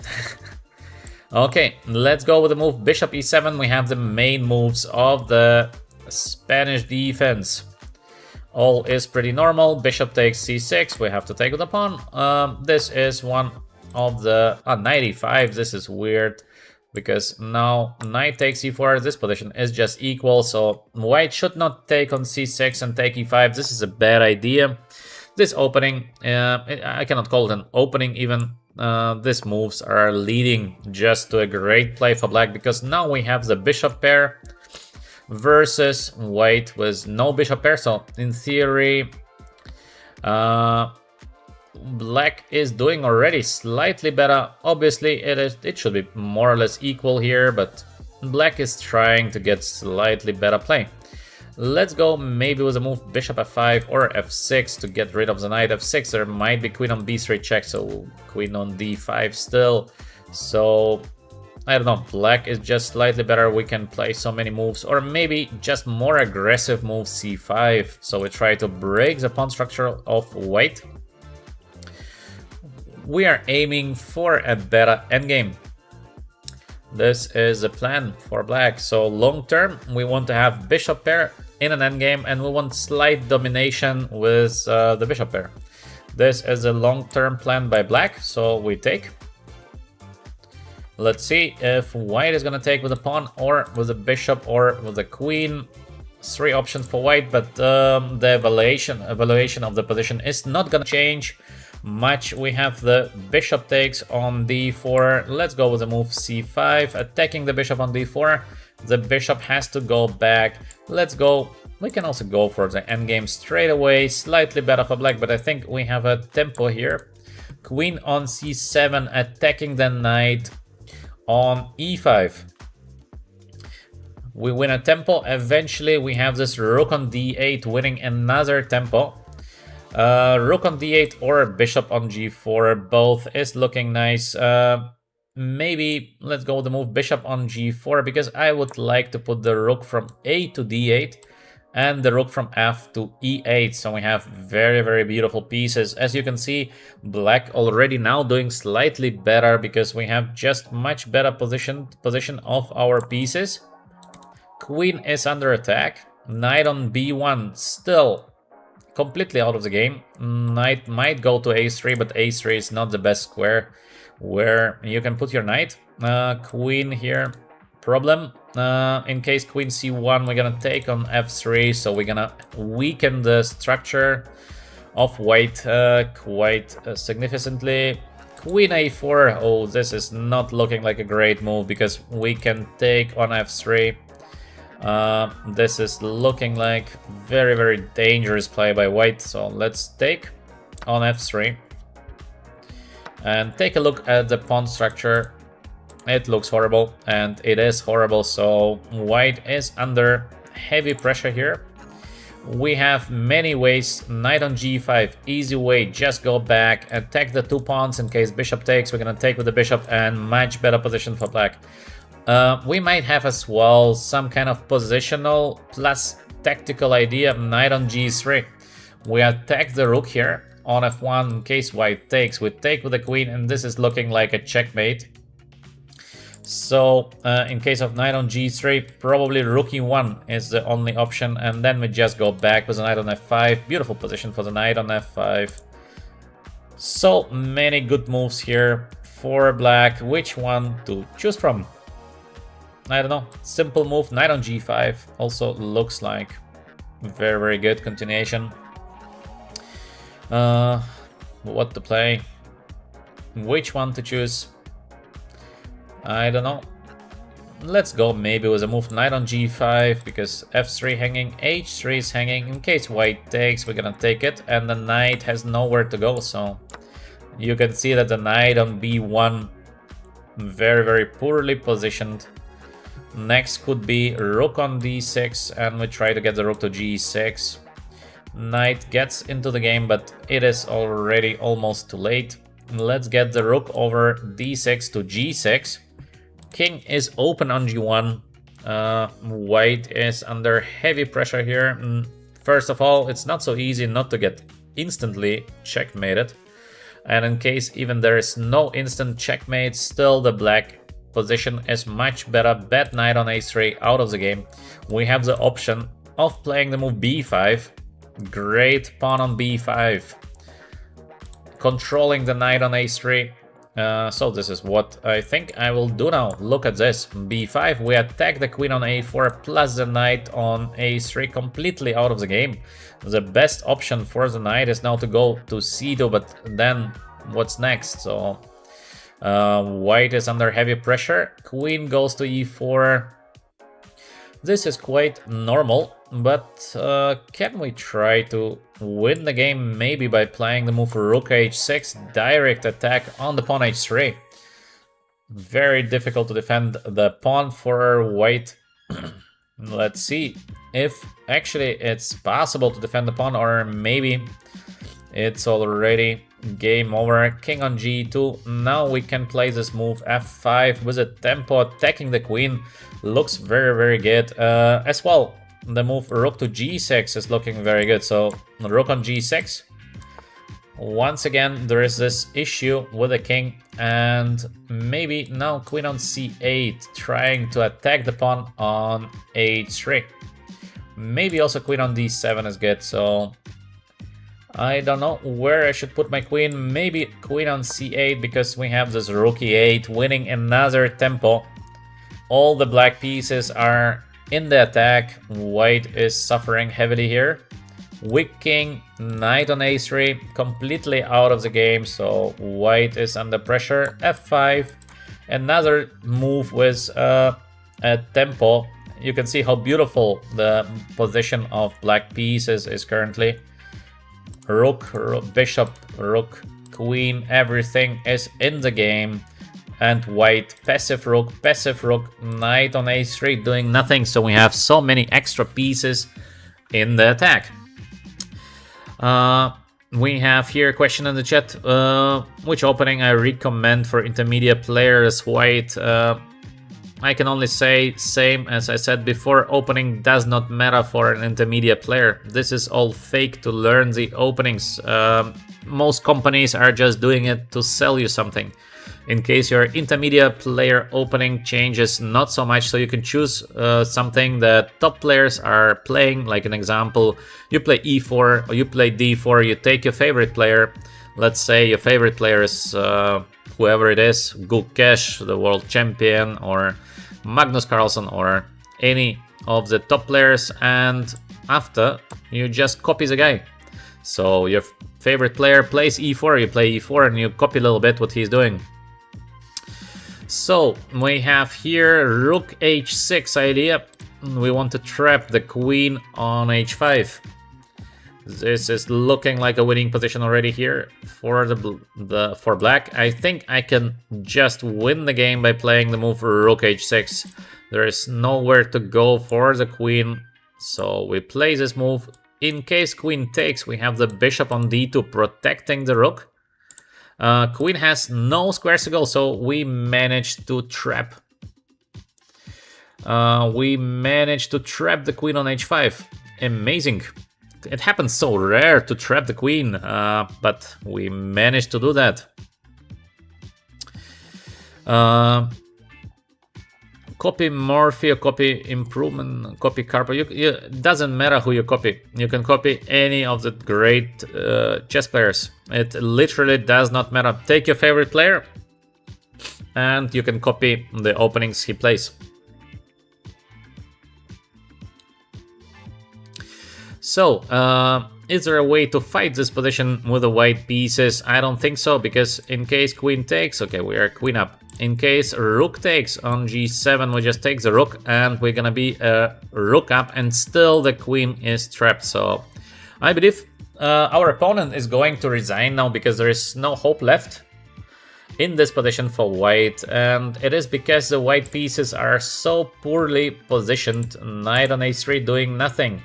Okay, let's go with the move bishop e7. We have the main moves of the Spanish defense. All is pretty normal. Bishop takes c6. We have to take with the pawn. This is one of the knight e5. This is weird because now knight takes e4. This position is just equal, so white should not take on c6 and take e5. This is a bad idea. This opening, I cannot call it an opening even. These moves are leading just to a great play for black because now we have the bishop pair versus white with no bishop pair. So in theory, black is doing already slightly better. Obviously it should be more or less equal here, but black is trying to get slightly better play. Let's go maybe with a move bishop f5 or f6 to get rid of the knight f6. There might be queen on b3 check, so queen on d5 still. So I don't know, black is just slightly better. We can play so many moves, or maybe just more aggressive move c5. So we try to break the pawn structure of white. We are aiming for a better endgame. This is the plan for black. So long term, we want to have bishop pair in an endgame, and we want slight domination with the bishop pair. This is a long-term plan by black, so we take. Let's see if white is gonna take with a pawn or with a bishop or with a queen. 3 options for white, but the evaluation of the position is not gonna change much. We have the bishop takes on d4. Let's go with the move c5, attacking the bishop on d4. The bishop has to go back. Let's go. We can also go for the endgame straight away. Slightly better for black, but I think we have a tempo here. Queen on c7, attacking the knight on e5. We win a tempo. Eventually we have this rook on d8 winning another tempo. Rook on d8 or bishop on g4, both is looking nice. Maybe let's go with the move bishop on g4 because I would like to put the rook from a to d8 and the rook from f to e8. So we have very, very beautiful pieces. As you can see, black already now doing slightly better because we have just much better position of our pieces. Queen is under attack. Knight on b1 still completely out of the game. Knight might go to a3, but a3 is not the best square where you can put your knight. Queen here, problem. In case queen c1, we're gonna take on f3, so we're gonna weaken the structure of white quite significantly. Queen a4, oh, this is not looking like a great move because we can take on f3. This is looking like very, very dangerous play by white, so let's take on f3 and take a look at the pawn structure. It looks horrible, and it is horrible, so white is under heavy pressure here. We have many ways. Knight on g5, easy way, just go back, attack the 2 pawns in case bishop takes. We're gonna take with the bishop, and much better position for black. We might have as well some kind of positional plus tactical idea. Knight on g3. We attack the rook here on f1 in case white takes. We take with the queen, and this is looking like a checkmate. So in case of knight on g3, probably rook e1 is the only option, and then we just go back with the knight on f5. Beautiful position for the knight on f5. So many good moves here for black. Which one to choose from? I don't know. Simple move, knight on g5 also looks like very, very good continuation. What to play? Which one to choose? I don't know. let's go maybe with a move knight on g5, because f3 hanging, h3 is hanging. In case white takes, we're gonna take it, and the knight has nowhere to go, so you can see that the knight on b1 very, very poorly positioned. Next could be rook on d6, and we try to get the rook to g6. Knight gets into the game, but it is already almost too late. Let's get the rook over d6 to g6. King is open on g1. White is under heavy pressure here. First of all, it's not so easy not to get instantly checkmated. And in case even there is no instant checkmate, still the black position is much better. Bet knight on a3 out of the game. We have the option of playing the move b5. Great pawn on b5. Controlling the knight on a3. So this is what I think I will do now. Look at this. b5. We attack the queen on a4 plus the knight on a3 completely out of the game. The best option for the knight is now to go to c2, but then what's next? So white is under heavy pressure. Queen goes to e4. This is quite normal, but can we try to win the game maybe by playing the move rook h6, direct attack on the pawn h3? Very difficult to defend the pawn for white. Let's see if actually it's possible to defend the pawn, or maybe it's already game over. King on g2. Now we can play this move f5 with a tempo attacking the queen. Looks very, very good. As well, the move rook to g6 is looking very good. So rook on g6. Once again, there is this issue with the king, and maybe now queen on c8, trying to attack the pawn on h3. Maybe also queen on d7 is good. So I don't know where I should put my queen. Maybe queen on c8, because we have this rook e8 winning another tempo. All the black pieces are in the attack. White is suffering heavily here. Weak king, knight on a3, completely out of the game, so white is under pressure. f5, another move with a tempo. You can see how beautiful the position of black pieces is currently. Rook, bishop, rook, queen, everything is in the game. And white, passive rook, knight on a3, doing nothing. So we have so many extra pieces in the attack. We have here a question in the chat. Which opening I recommend for intermediate players? White. I can only say same as I said before. Opening does not matter for an intermediate player. This is all fake to learn the openings. Most companies are just doing it to sell you something. In case your intermediate player opening changes not so much, so you can choose something that top players are playing. Like an example, you play e4 or you play d4, you take your favorite player. Let's say your favorite player is whoever it is, Gukesh, the world champion, or Magnus Carlsen, or any of the top players, and after you just copy the guy. So your favorite player plays e4, you play e4, and you copy a little bit what he's doing. So we have here rook h6 idea. We want to trap the queen on h5. This is looking like a winning position already here for for black. I think I can just win the game by playing the move rook h6. There is nowhere to go for the queen, so we play this move. In case queen takes, we have the bishop on d2 protecting the rook. Queen has no squares to go, so we managed to trap. We managed to trap the queen on h5. Amazing. It happens so rare to trap the queen, but we managed to do that. Copy Morphy or copy Improvement, copy Carpo. It doesn't matter who you copy. You can copy any of the great chess players. It literally does not matter. Take your favorite player and you can copy the openings he plays. So, is there a way to fight this position with the white pieces? I don't think so, because in case queen takes, okay, we are queen up. in case rook takes on g7, we just take the rook and we're gonna be a rook up and still the queen is trapped. So I believe our opponent is going to resign now because there is no hope left in this position for white, and it is because the white pieces are so poorly positioned. Knight on a3 doing nothing.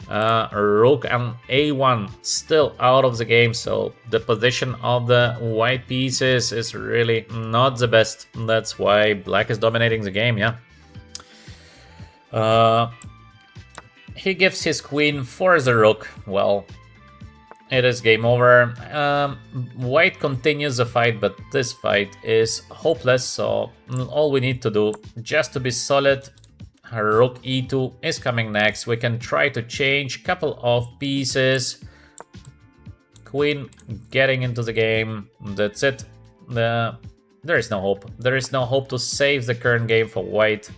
Rook and a1 still out of the game, so the position of the white pieces is really not the best. That's why black is dominating the game, yeah. He gives his queen for the rook. Well, it is game over. White continues the fight, but this fight is hopeless, so all we need to do, just to be solid, rook e2 is coming next. We can try to change couple of pieces. Queen getting into the game. That's it. There is no hope. There is no hope to save the current game for white.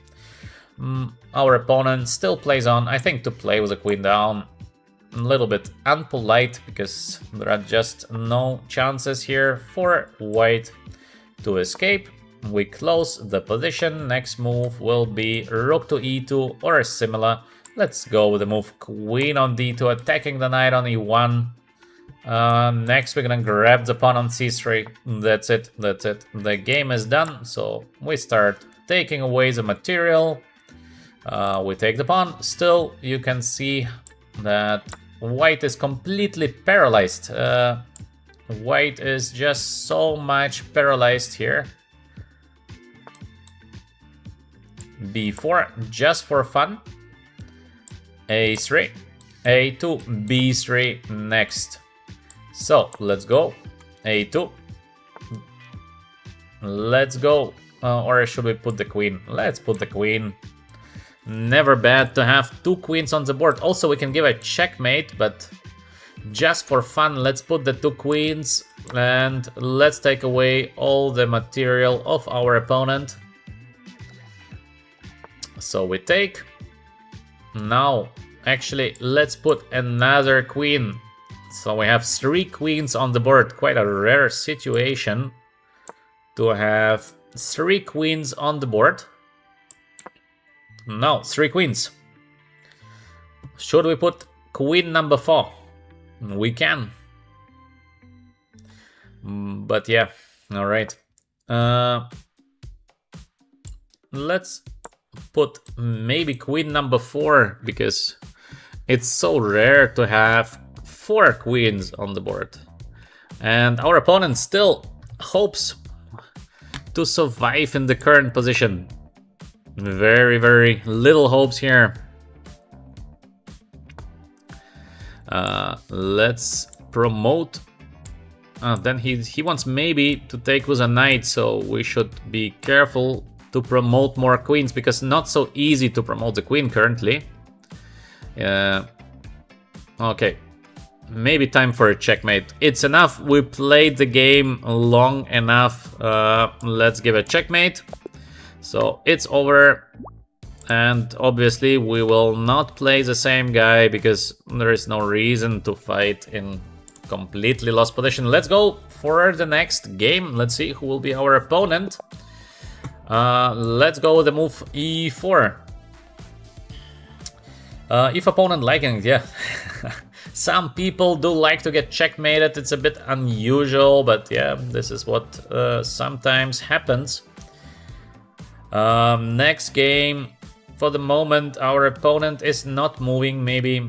Our opponent still plays on. I think to play with the queen down, a little bit unpolite because there are just no chances here for white to escape. We close the position. Next move will be rook to e2 or similar. Let's go with the move queen on d2, attacking the knight on e1. Next we're gonna grab the pawn on c3. That's it, that's it. The game is done, so we start taking away the material. We take the pawn. Still, you can see that white is completely paralyzed. White is just so much paralyzed here. b4 just for fun. a3, a2, b3 next. So let's go. a2. Let's go. Or should we put the queen? Let's put the queen. Never bad to have two queens on the board. Also, we can give a checkmate, but just for fun, let's put the two queens and let's take away all the material of our opponent. So we take. Now, actually, let's put another queen. So we have three queens on the board. Quite a rare situation to have three queens on the board. No, three queens. Should we put queen number 4? We can. But yeah, all right. Let's put maybe queen number 4 because it's so rare to have 4 queens on the board. And our opponent still hopes to survive in the current position. Very, very little hopes here. Let's promote. Then he wants maybe to take with a knight, so we should be careful to promote more queens because not so easy to promote the queen currently. Okay, maybe time for a checkmate. It's enough. We played the game long enough. Let's give a checkmate. So it's over, and obviously we will not play the same guy because there is no reason to fight in completely lost position. Let's go for the next game. Let's see who will be our opponent. Let's go with the move e4. If opponent liking it, yeah. Some people do like to get checkmated. It's a bit unusual, but yeah, this is what sometimes happens. Next game, for the moment, our opponent is not moving. Maybe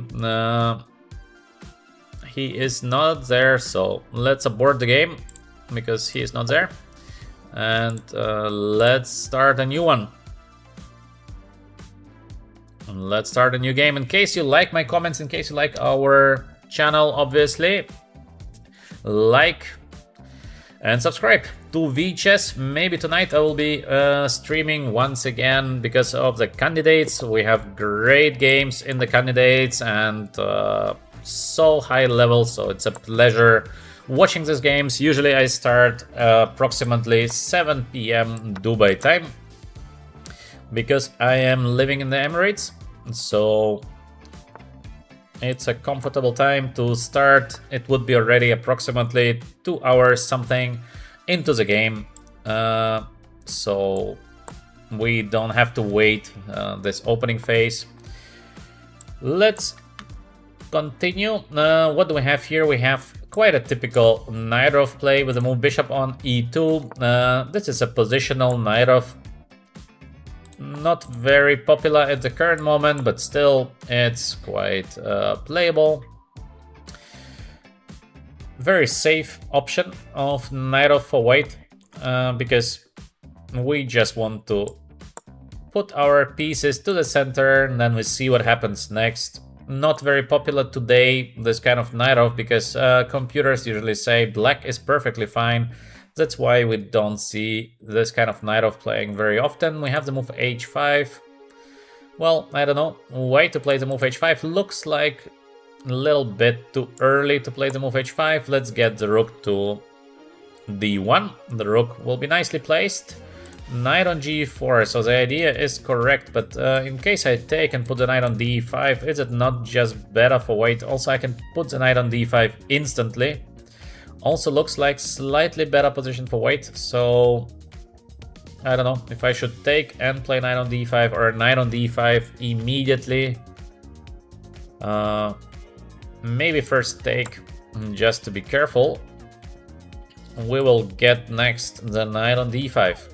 he is not there, so let's abort the game because he is not there. And let's start a new one. Let's start a new game. In case you like my comments, in case you like our channel, obviously, like and subscribe to VChess. Maybe tonight I will be streaming once again because of the candidates. We have great games in the candidates and so high level, so it's a pleasure watching these games. Usually I start approximately 7 p.m. Dubai time because I am living in the Emirates, so it's a comfortable time to start. It would be already approximately 2 hours something into the game. so we don't have to wait this opening phase. Let's continue. What do we have here? We have quite a typical Naiditsch play with the move bishop on e2. This is a positional Naiditsch. Not very popular at the current moment, but still it's quite playable. Very safe option of Naiditsch for white, because we just want to put our pieces to the center and then we see what happens next. Not very popular today, this kind of Naiditsch, because computers usually say black is perfectly fine. That's why we don't see this kind of Naiditsch playing very often. We have the move h5. Well, I don't know. Way to play the move h5 looks like a little bit too early to play the move h5. Let's get the rook to d1. The rook will be nicely placed. Knight on g4, so the idea is correct, but in case I take and put the knight on d5, is it not just better for white? Also, I can put the knight on d5 instantly. Also looks like slightly better position for white, so I don't know if I should take and play knight on d5 or knight on d5 immediately. Maybe first take, just to be careful. We will get next the knight on d5.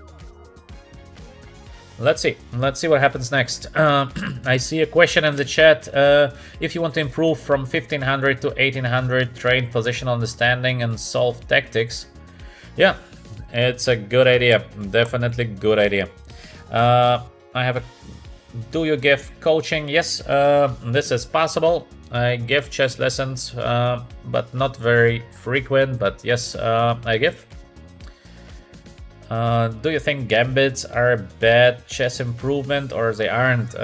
Let's see what happens next. I see a question in the chat. If you want to improve from 1500 to 1800, train position understanding and solve tactics. Yeah, it's a good idea. Definitely good idea. I have a... Do you give coaching? Yes, this is possible. I give chess lessons, but not very frequent. But yes, I give. Do you think gambits are a bad chess improvement or they aren't?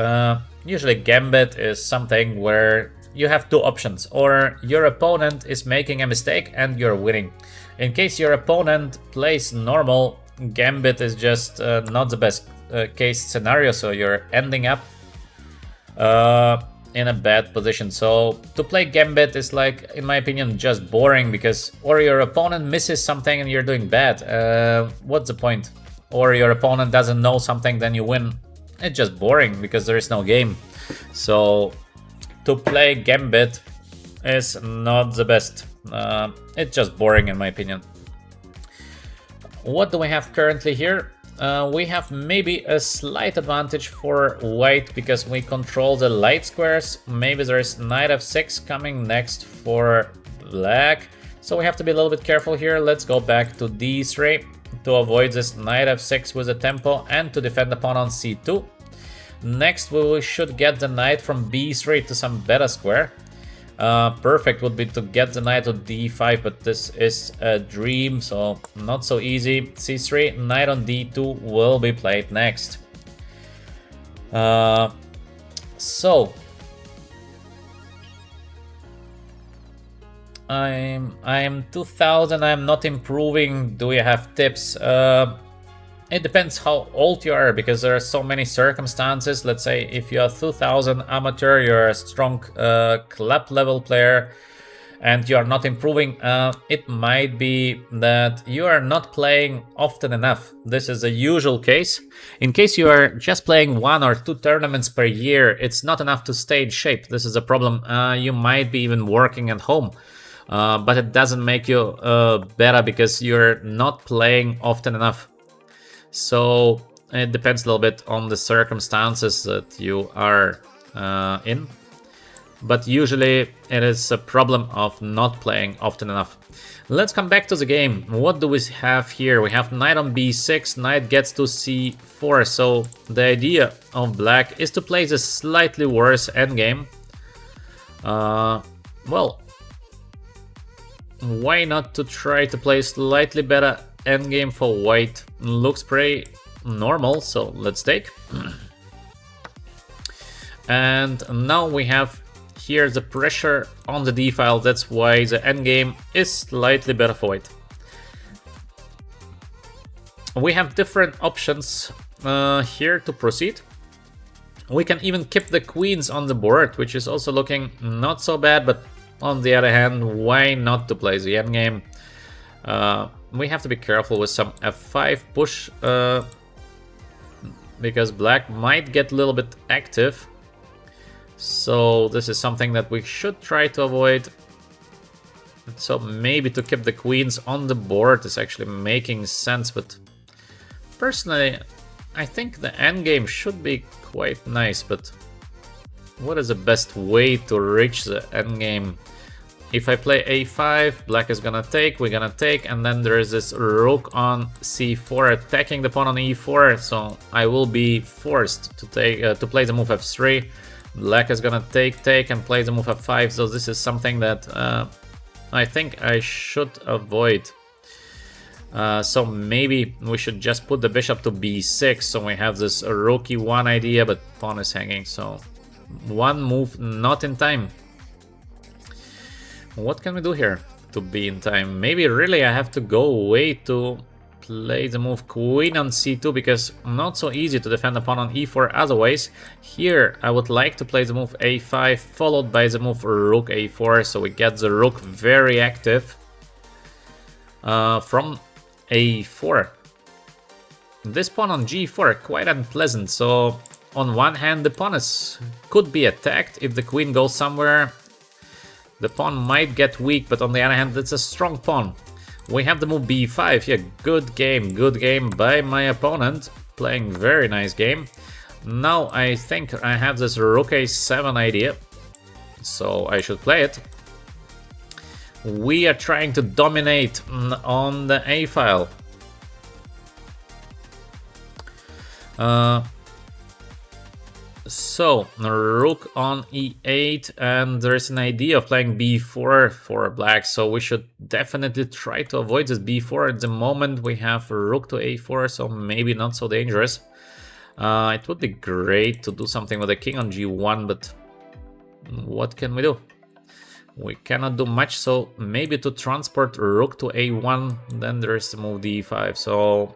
Usually gambit is something where you have two options, or your opponent is making a mistake and you're winning. In case your opponent plays normal, gambit is just not the best case scenario, so you're ending up in a bad position. So to play gambit is, like, in my opinion, just boring, because or your opponent misses something and you're doing bad. What's the point? Or your opponent doesn't know something, then you win. It's just boring because there is no game. So to play gambit is not the best. It's just boring in my opinion. What do we have currently here? We have maybe a slight advantage for white because we control the light squares. Maybe there is knight f6 coming next for black. So we have to be a little bit careful here. Let's go back to d3 to avoid this knight f6 with a tempo and to defend the pawn on c2. Next we should get the knight from b3 to some better square. Perfect would be to get the knight to d5, but this is a dream, so not so easy. c3, knight on d2 will be played next. So I'm 2000. I'm not improving. Do you have tips? It depends how old you are, because there are so many circumstances. Let's say if you are 2000 amateur, you're a strong club level player and you are not improving, it might be that you are not playing often enough. This is a usual case. In case you are just playing 1 or 2 tournaments per year, it's not enough to stay in shape. This is a problem. You might be even working at home, but it doesn't make you better because you're not playing often enough. So it depends a little bit on the circumstances that you are in. But usually it is a problem of not playing often enough. Let's come back to the game. What do we have here? We have knight on b6, knight gets to c4. So the idea of black is to play the slightly worse endgame. Well, why not to try to play slightly better endgame for white? Looks pretty normal, so let's take. And now we have here the pressure on the d file. That's why the endgame is slightly better for white. We have different options here to proceed. We can even keep the queens on the board, which is also looking not so bad, but on the other hand, why not to play the endgame? we have to be careful with some f5 push, because black might get a little bit active. So this is something that we should try to avoid. So maybe to keep the queens on the board is actually making sense, but personally, I think the endgame should be quite nice, but what is the best way to reach the endgame? If I play a5, black is gonna take, we're gonna take, and then there is this rook on c4 attacking the pawn on e4, so I will be forced to take to play the move f3. Black is gonna take, and play the move f5, so this is something that I think I should avoid. So maybe we should just put the bishop to b6, so we have this rook e1 idea, but pawn is hanging, so one move not in time. What can we do here to be in time? Maybe really I have to go away to play the move queen on c2, because not so easy to defend the pawn on e4 otherwise. Here I would like to play the move a5 followed by the move rook a4, so we get the rook very active from a4. This pawn on g4 quite unpleasant, so on one hand the pawn could be attacked if the queen goes somewhere. The pawn might get weak, but on the other hand it's a strong pawn. We have the move b5. Yeah, good game by my opponent, playing very nice game. Now I think I have this rook a7 idea, so I should play it. We are trying to dominate on the a file. So rook on e8, and there's an idea of playing b4 for black, so we should definitely try to avoid this b4. At the moment we have rook to a4, so maybe not so dangerous. It would be great to do something with the king on g1, but what can we do? We cannot do much, so maybe to transport rook to a1, then there's the move d5, so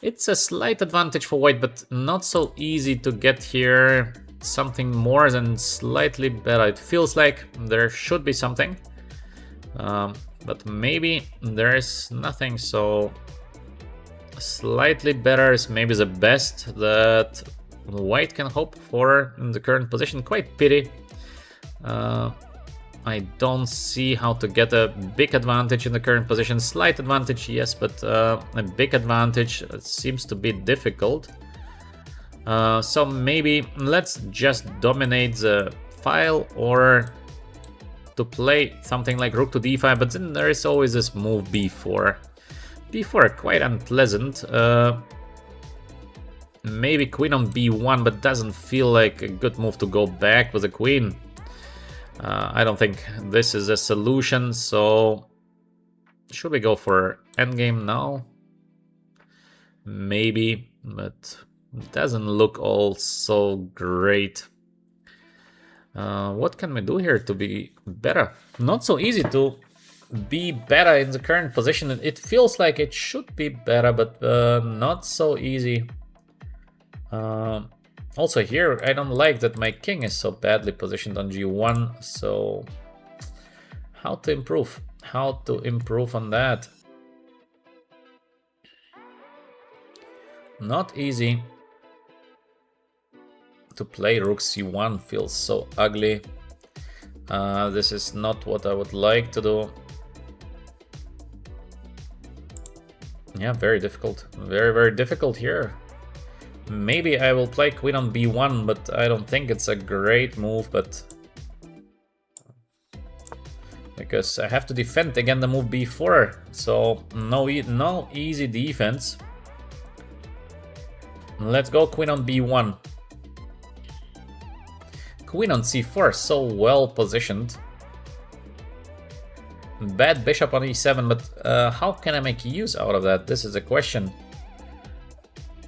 it's a slight advantage for white, but not so easy to get here something more than slightly better. It feels like there should be something, but maybe there's nothing, so slightly better is maybe the best that white can hope for in the current position. Quite pity. I don't see how to get a big advantage in the current position. Slight advantage, yes, but a big advantage seems to be difficult. So maybe let's just dominate the file, or to play something like rook to d5, but then there is always this move b4. b4 quite unpleasant. Maybe queen on b1, but doesn't feel like a good move to go back with the queen. I don't think this is a solution, so should we go for endgame now? Maybe, but it doesn't look all so great. What can we do here to be better? Not so easy to be better in the current position. It feels like it should be better, but not so easy. Also here, I don't like that my king is so badly positioned on g1, so how to improve? How to improve on that? Not easy. To play rook c1 feels so ugly. This is not what I would like to do. Yeah, very difficult. Very difficult here. Maybe I will play queen on b1, but I don't think it's a great move, but because I have to defend again the move b4, so no easy defense. Let's go queen on b1. Queen on c4, so well positioned. Bad bishop on e7, but how can I make use out of that? This is the question.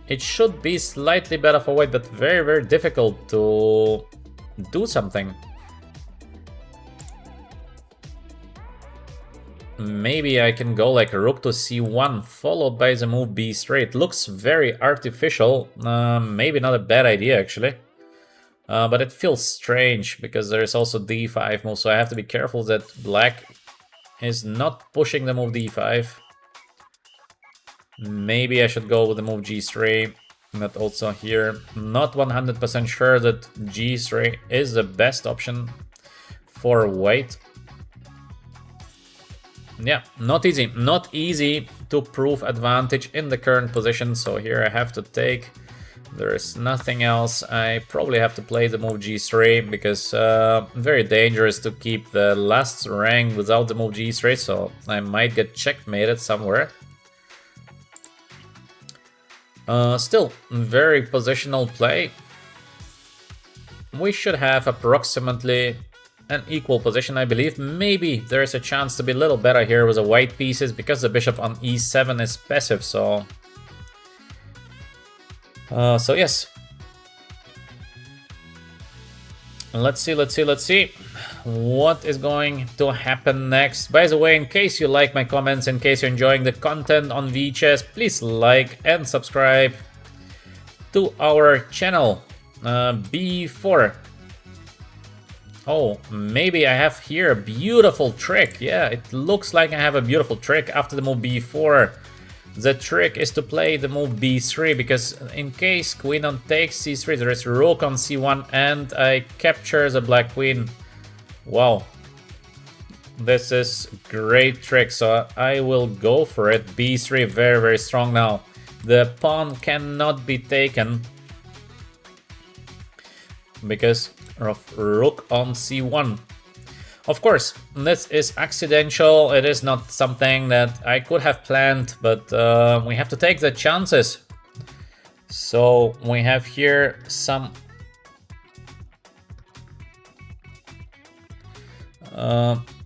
It should be slightly better for white, but very difficult to do something. Maybe I can go like rook to c1 followed by the move b straight. Looks very artificial. Maybe not a bad idea actually. But it feels strange because there is also d5 move, so I have to be careful that black is not pushing the move d5. Maybe I should go with the move g3. But also here, not 100% sure that g3 is the best option for white. Yeah, not easy. Not easy to prove advantage in the current position. So here I have to take. There is nothing else. I probably have to play the move g3 because very dangerous to keep the last rank without the move g3. So I might get checkmated somewhere. Still, very positional play. We should have approximately an equal position, I believe. Maybe there is a chance to be a little better here with the white pieces because the bishop on e7 is passive, so... so yes. Let's see what is going to happen next. By the way, in case you like my comments, in case you're enjoying the content on VChess, please like and subscribe to our channel. B4. Oh, maybe I have here a beautiful trick. Yeah, it looks like I have a beautiful trick after the move b4. The trick is to play the move b3, because in case queen on takes c3, there is rook on c1 and I capture the black queen. Wow. This is great trick, so I will go for it. b3, very, very strong now. The pawn cannot be taken because of rook on c1. Of course, this is accidental, it is not something that I could have planned, but we have to take the chances. So we have here some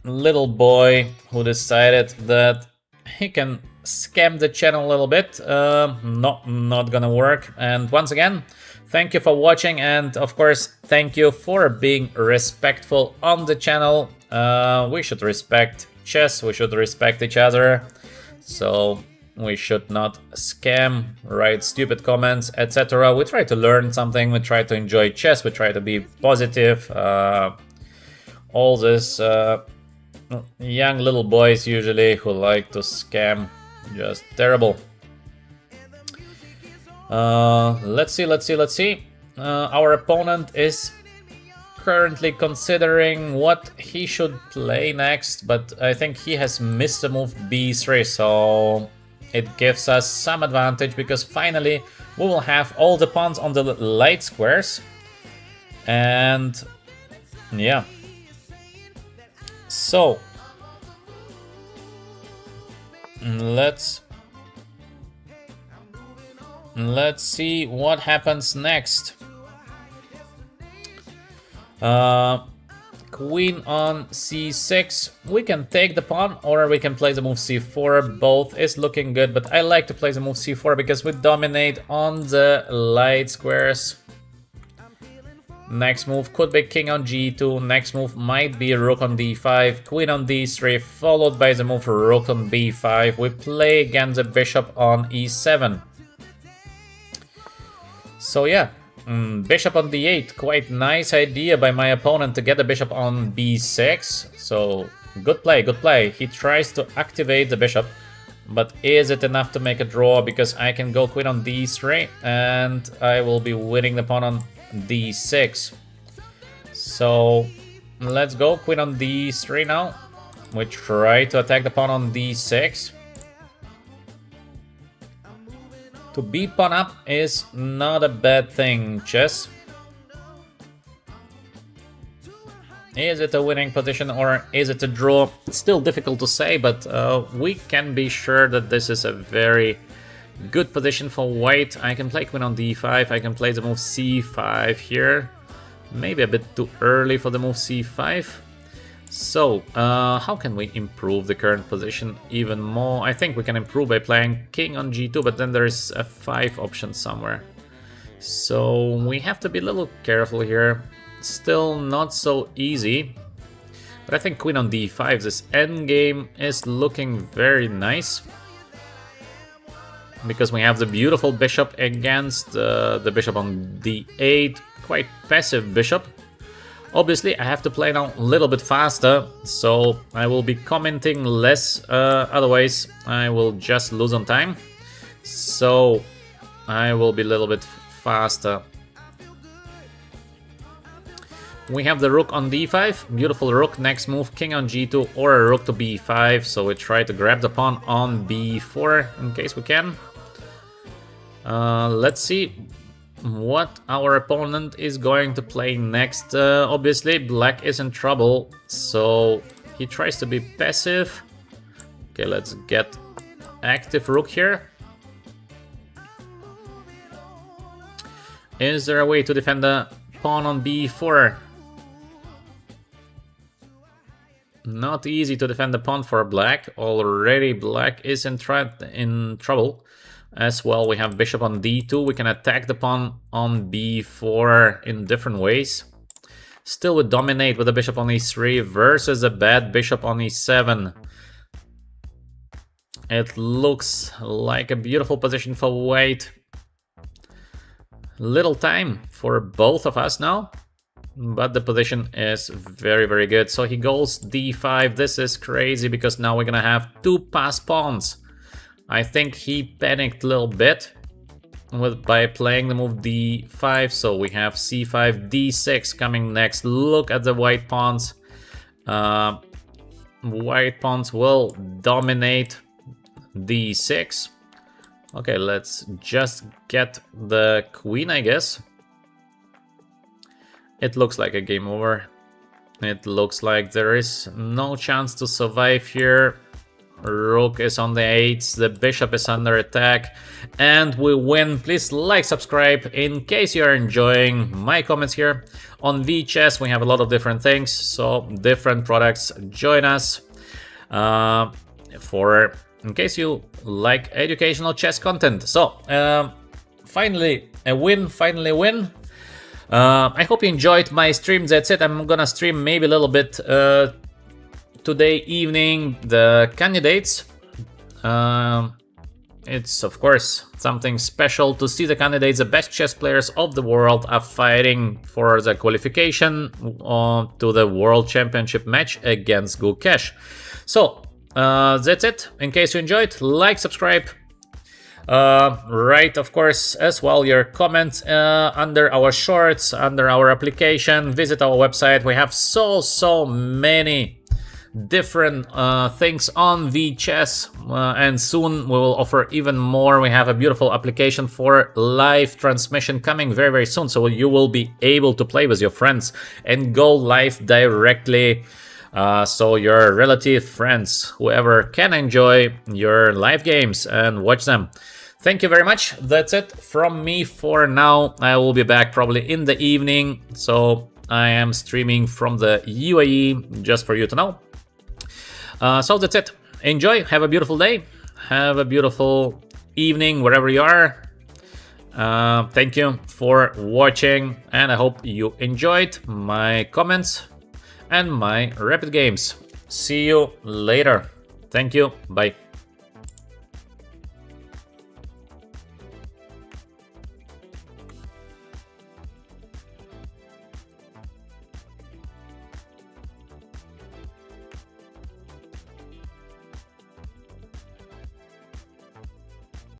little boy who decided that he can scam the channel a little bit. Not gonna work. And once again, thank you for watching, and of course, thank you for being respectful on the channel. We should respect chess, we should respect each other, so we should not scam, write stupid comments, etc. We try to learn something, we try to enjoy chess, we try to be positive. All this young little boys usually who like to scam, just terrible. Let's see. Our opponent is currently considering what he should play next, but I think he has missed the move b3, so it gives us some advantage because finally we will have all the pawns on the light squares. And yeah. So let's see what happens next. Queen on c6. We can take the pawn or we can play the move c4. Both is looking good, but I like to play the move c4 because we dominate on the light squares. Next move could be king on g2. Next move might be rook on d5, queen on d3, followed by the move rook on b5. We play again the bishop on e7. So yeah, bishop on d8, quite nice idea by my opponent to get the bishop on b6. So good play, good play. He tries to activate the bishop, but is it enough to make a draw? Because I can go queen on d3 and I will be winning the pawn on d6. So let's go queen on d3 now. We try to attack the pawn on d6. To beat pawn up is not a bad thing, chess. Is it a winning position or is it a draw? It's still difficult to say, but we can be sure that this is a very good position for white. I can play queen on d5, I can play the move c5 here. Maybe a bit too early for the move c5. So, how can we improve the current position even more? I think we can improve by playing king on g2, but then there's a 5 option somewhere. So, we have to be a little careful here. Still not so easy. But I think queen on d5, this endgame is looking very nice. Because we have the beautiful bishop against the bishop on d8. Quite passive bishop. Obviously, I have to play now a little bit faster, so I will be commenting less, otherwise I will just lose on time. so I will be a little bit faster. We have the rook on d5, beautiful rook. Next move, king on g2 or a rook to b5. So we try to grab the pawn on b4 in case we can. Let's see what our opponent is going to play next. Obviously, black is in trouble, so he tries to be passive. Okay, let's get active rook here. Is there a way to defend the pawn on b4? Not easy to defend the pawn for black. Already black is in trouble. As well, we have bishop on d2. We can attack the pawn on b4 in different ways. Still we dominate with a bishop on e3 versus a bad bishop on e7. It looks like a beautiful position for white. Little time for both of us now, but the position is very, very good. So he goes d5. This is crazy because now we're gonna have two passed pawns. I think he panicked a little bit by playing the move d5. So we have c5, d6 coming next. Look at the white pawns. White pawns will dominate d6. Okay, let's just get the queen, I guess. It looks like a game over. It looks like there is no chance to survive here. Rook is on the 8s, the bishop is under attack, and we win. Please like, subscribe in case you are enjoying my comments here. On VChess we have a lot of different things, so different products. Join us in case you like educational chess content. So finally a win, I hope you enjoyed my stream. That's it. I'm gonna stream maybe a little bit today evening the candidates. It's of course something special to see the candidates, the best chess players of the world, are fighting for the qualification to the World Championship match against Gukesh. So that's it. In case you enjoyed, like, subscribe. Write, of course, as well your comments under our shorts, under our application. Visit our website. We have so many different things on VChess, and soon we will offer even more. We have a beautiful application for live transmission coming very soon, so you will be able to play with your friends and go live directly. So your relative, friends, whoever can enjoy your live games and watch them. Thank you very much. That's it from me for now. I will be back probably in the evening. So I am streaming from the UAE, just for you to know. So that's it. Enjoy. Have a beautiful day. Have a beautiful evening wherever you are. Thank you for watching, and I hope you enjoyed my comments and my rapid games. See you later. Thank you. Bye.